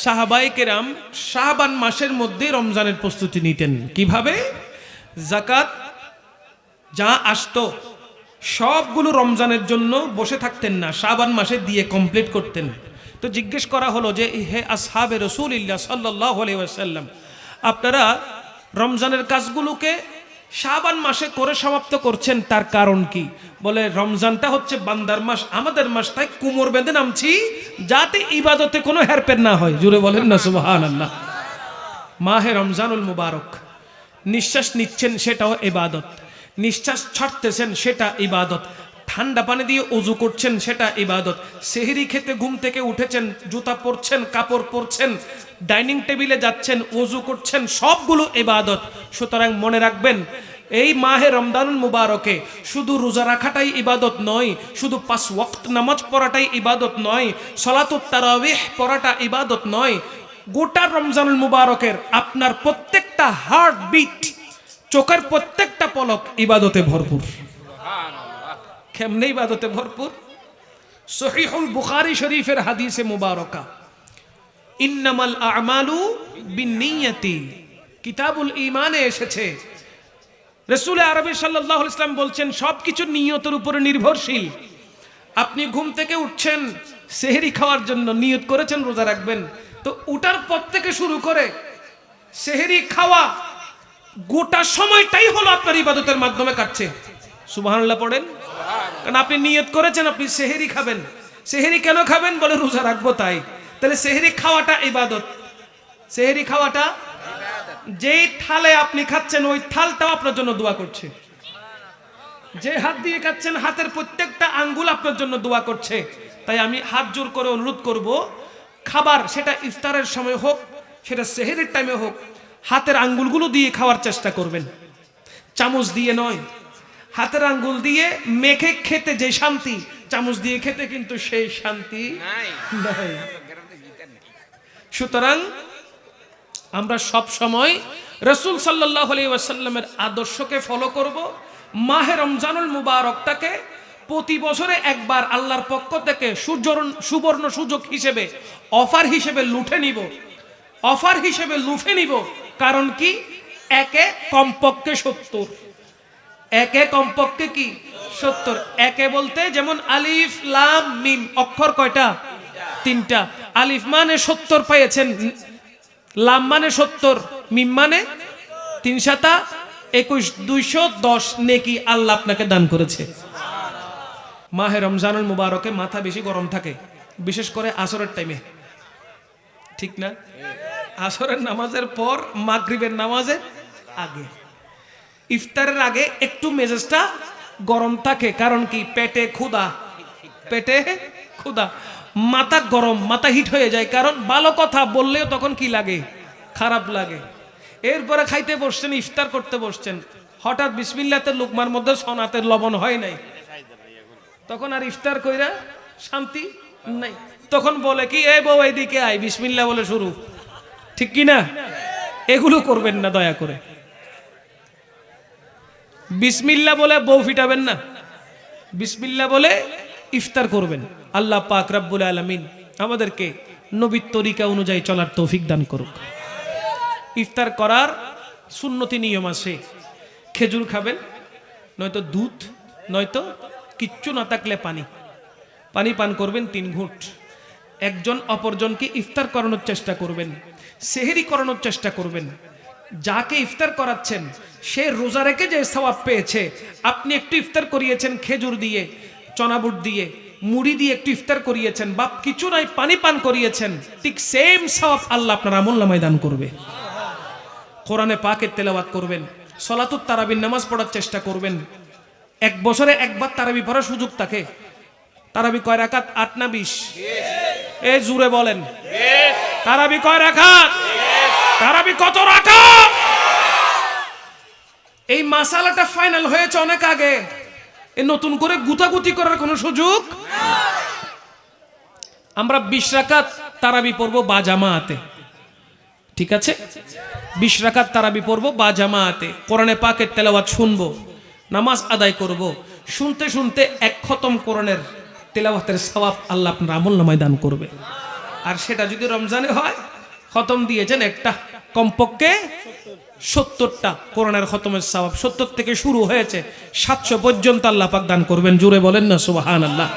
সাহাবায়ে কেরাম শাবান মাসের মধ্যে রমজানের প্রস্তুতি নিতেন। কিভাবে? যাকাত যা আসতো সবগুলো রমজানের জন্য বসে থাকতেন না, শাবান মাসে দিয়ে কমপ্লিট করতেন। তো জিজ্ঞেস করা হলো যে হে আসহাবে রাসূলুল্লাহ সাল্লাল্লাহু আলাইহি ওয়াসাল্লাম, আপনারা রমজানের কাজগুলোকে শাবান মাসে করে সমাপ্ত করছেন, তার কারণ কি? বলে রমজানটা হচ্ছে বান্দার মাস, আমাদের মাস, তাই কোমর বেঁধে নামছি যাতে ইবাদতে কোনো হেরফের না হয়। জুড়ে বলেন না সুবহানাল্লাহ। মাহে রমজানুল মুবারক, নিঃশ্বাস নিচ্ছেন সেটাও ইবাদত, নিঃশ্বাস ছাড়তেছেন সেটা ইবাদত, ঠান্ডা পানি দিয়ে ওযু করছেন সেটা ইবাদত, সেহরি খেতে ঘুম থেকে উঠেছেন, জুতা পরছেন, কাপড় পরছেন, ডাইনিং টেবিলে যাচ্ছেন, ওযু করছেন, সবগুলো ইবাদত। সুতরাং মনে রাখবেন, এই মাহে রমজানুল মুবারকে শুধু রোজা রাখাটাই ইবাদত নয়, শুধু 5 ওয়াক্ত নামাজ পড়াটাই ইবাদত নয়, সালাতুত তারাবিহ পড়াটা ইবাদত নয়, গোটা রমজানুল মুবারকের আপনার প্রত্যেকটা হার্ট বিট, চোখের প্রত্যেকটা পলক ইবাদতে ভরপুর। কেমনে ইবাদতে ভরপুর? সহিহুল বুখারী শরীফের হাদিসে মুবারকা, ইন্নামাল আমালু বিন্নিয়াতি, কিতাবুল ঈমানে এসেছে, রাসূল আরবি সাল্লাল্লাহু আলাইহি ওয়াসাল্লাম বলছেন সবকিছু নিয়তের উপরে নির্ভরশীল। আপনি ঘুম থেকে উঠছেন সেহরি খাওয়ার জন্য, নিয়ত করেছেন রোজা রাখবেন, তো উঠার পর থেকে শুরু করে সেহরি খাওয়া গোটা সময়টাই হলো আপনার ইবাদতের মাধ্যমে কাটছে। সুবহানাল্লাহ পড়েন। কারণ আপনি নিয়ত করেছেন আপনি সেহরি খাবেন। সেহরি কেন খাবেন? বলে রোজা রাখবো তাই। তাহলে সেহরি খাওয়াটা ইবাদত। সেহরি খাওয়াটা, যেই থালে আপনি খাচ্ছেন ওই থালটাও আপনার জন্য দোয়া করছে। যে হাত দিয়ে খাচ্ছেন হাতের প্রত্যেকটা আঙ্গুল আপনার জন্য দোয়া করছে। তাই আমি হাত জোর করে অনুরোধ করব, খাবার সেটা ইফতারের সময় হোক, সেটা সেহরির টাইমে হোক, হাতের আঙ্গুলগুলো দিয়ে খাওয়ার চেষ্টা করবেন, চামচ দিয়ে নয়। হাতের আঙ্গুল দিয়ে মেখে খেতে যে শান্তি, চামচ দিয়ে খেতে কিন্তু সেই শান্তি নাই। সুতরাং আমরা সব সময় রাসূল সাল্লাল্লাহু আলাইহি ওয়াসাল্লামের আদর্শকে ফলো করব। মাহে রমজানুল মুবারকটাকে প্রতি বছরে একবার আল্লাহর পক্ষ থেকে সুবর্ণ সুযোগ হিসেবে, অফার হিসেবে লুটে নিব, অফার হিসেবে লুফে নিব। কারণ কি? একে কমপক্ষে 70, একে কমপক্ষে কি 70। একে বলতে যেমন আলিফ লাম মিম, অক্ষর কয়টা? 3টা। আলিফ মানে 70 পেয়েছেন, লাম মানে 70, মিম মানে 3 7 21, 210 নেকি আল্লাহ আপনাকে দান করেছে। মাহে রমজানুল মুবারকে মাথা বেশি গরম থাকে, বিশেষ করে আসরের টাইমে, ঠিক না? আসরের নামাজের পর, মাগরিবের নামাজের আগে, ইফতারের আগে একটু মেজাজটা গরম থাকে। কারণ কি? পেটে ক্ষুধা, পেটে ক্ষুধা, মাথা গরম, মাথা হিট হয়ে যায়। কারণ ভালো কথা বললেও তখন কি লাগে? খারাপ লাগে। এরপরে খাইতে বসছেন, ইফতার করতে বসছেন, হঠাৎ বিসমিল্লাতে লুকমার মধ্যে সোনাতের লবণ হয় নাই, তখন আর ইফতার কইরা শান্তি নাই। তখন বলে কি, এ বউ এইদিকে আয়, বিসমিল্লাহ বলে শুরু, ঠিক কি না? এগুলো করবেন না দয়া করে। বিসমিল্লাহ বলে বউ ফিটাবেন না, বিসমিল্লাহ বলে ইফতার করবেন। আল্লাহ পাক রব্বুল আলামিন আমাদেরকে নবীর তরিকা অনুযায়ী চলার তৌফিক দান করুক। ইফতার করার সুন্নতি নিয়ম আছে। খেজুর খাবেন, নয়তো দুধ, নয়তো কিচ্ছু না থাকলে পানি, পানি পান করবেন 3 ঘুঁট। একজন অপরজনকে ইফতার করানোর চেষ্টা করবেন, সেহরি করানোর চেষ্টা করবেন। যাকে ইফতার করাচ্ছেন সে রোজা রেখে যে সওয়াব পেয়েছে, আপনি একটু ইফতার করিয়েছেন খেজুর দিয়ে, চনাবুট দিয়ে, মুড়ি দিয়ে একটু ইফতার করিয়েছেন, বা কিছু নাই পানি পান করিয়েছেন, ঠিক সেম সওয়াব আল্লাহ আপনার আমলনামায় দান করবে। কোরআনে পাকের তেলাওয়াত করবেন, সালাতুত তারাবির নামাজ পড়ার চেষ্টা করবেন। 1 বছরে একবার তারাবি পড়ার সুযোগ থাকে। তারাবি কয় রাকাত? 8 না 20? এ জুড়ে বলেন, তারাবি কয় রাকাত? তারাবি কত রাকাত? এই মাসালাটা ফাইনাল হয়েছে অনেক আগে, এ নতুন করে গুতাগুতি করার কোনো সুযোগ। আমরা 20 রাকাত তারাবি পড়বো বা জামাতে, ঠিক আছে? 20 রাকাত তারাবি পড়বো বা জামাতে, কোরআনে পাকের তেলাওয়াত শুনবো, নামাজ আদায় করব। শুনতে শুনতে 1 খতম কোরআনের তেলাওয়াতের সওয়াব আল্লাহ আপনার আমলনামায় দান করবে। আর সেটা যদি রমজানে হয়, খতম দিয়েছেন একটা, কমপক্ষে 70টা কোরআনের খতমের সওয়াব, 70 থেকে শুরু হয়েছে 700 পর্যন্ত আল্লাহ পাক দান করবেন। জোরে বলেন না সুবহানাল্লাহ।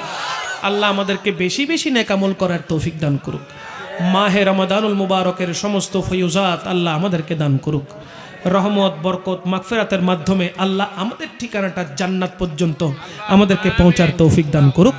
আল্লাহ আমাদেরকে বেশি বেশি নেক আমল করার তৌফিক দান করুক। মাহে রমাদানুল মুবারকের সমস্ত ফয়ুজাত আল্লাহ আমাদেরকে দান করুক। রহমত, বরকত, মাগফিরাতের মাধ্যমে আল্লাহ আমাদের ঠিকানাটা জান্নাত পর্যন্ত আমাদেরকে পৌঁছার তৌফিক দান করুক।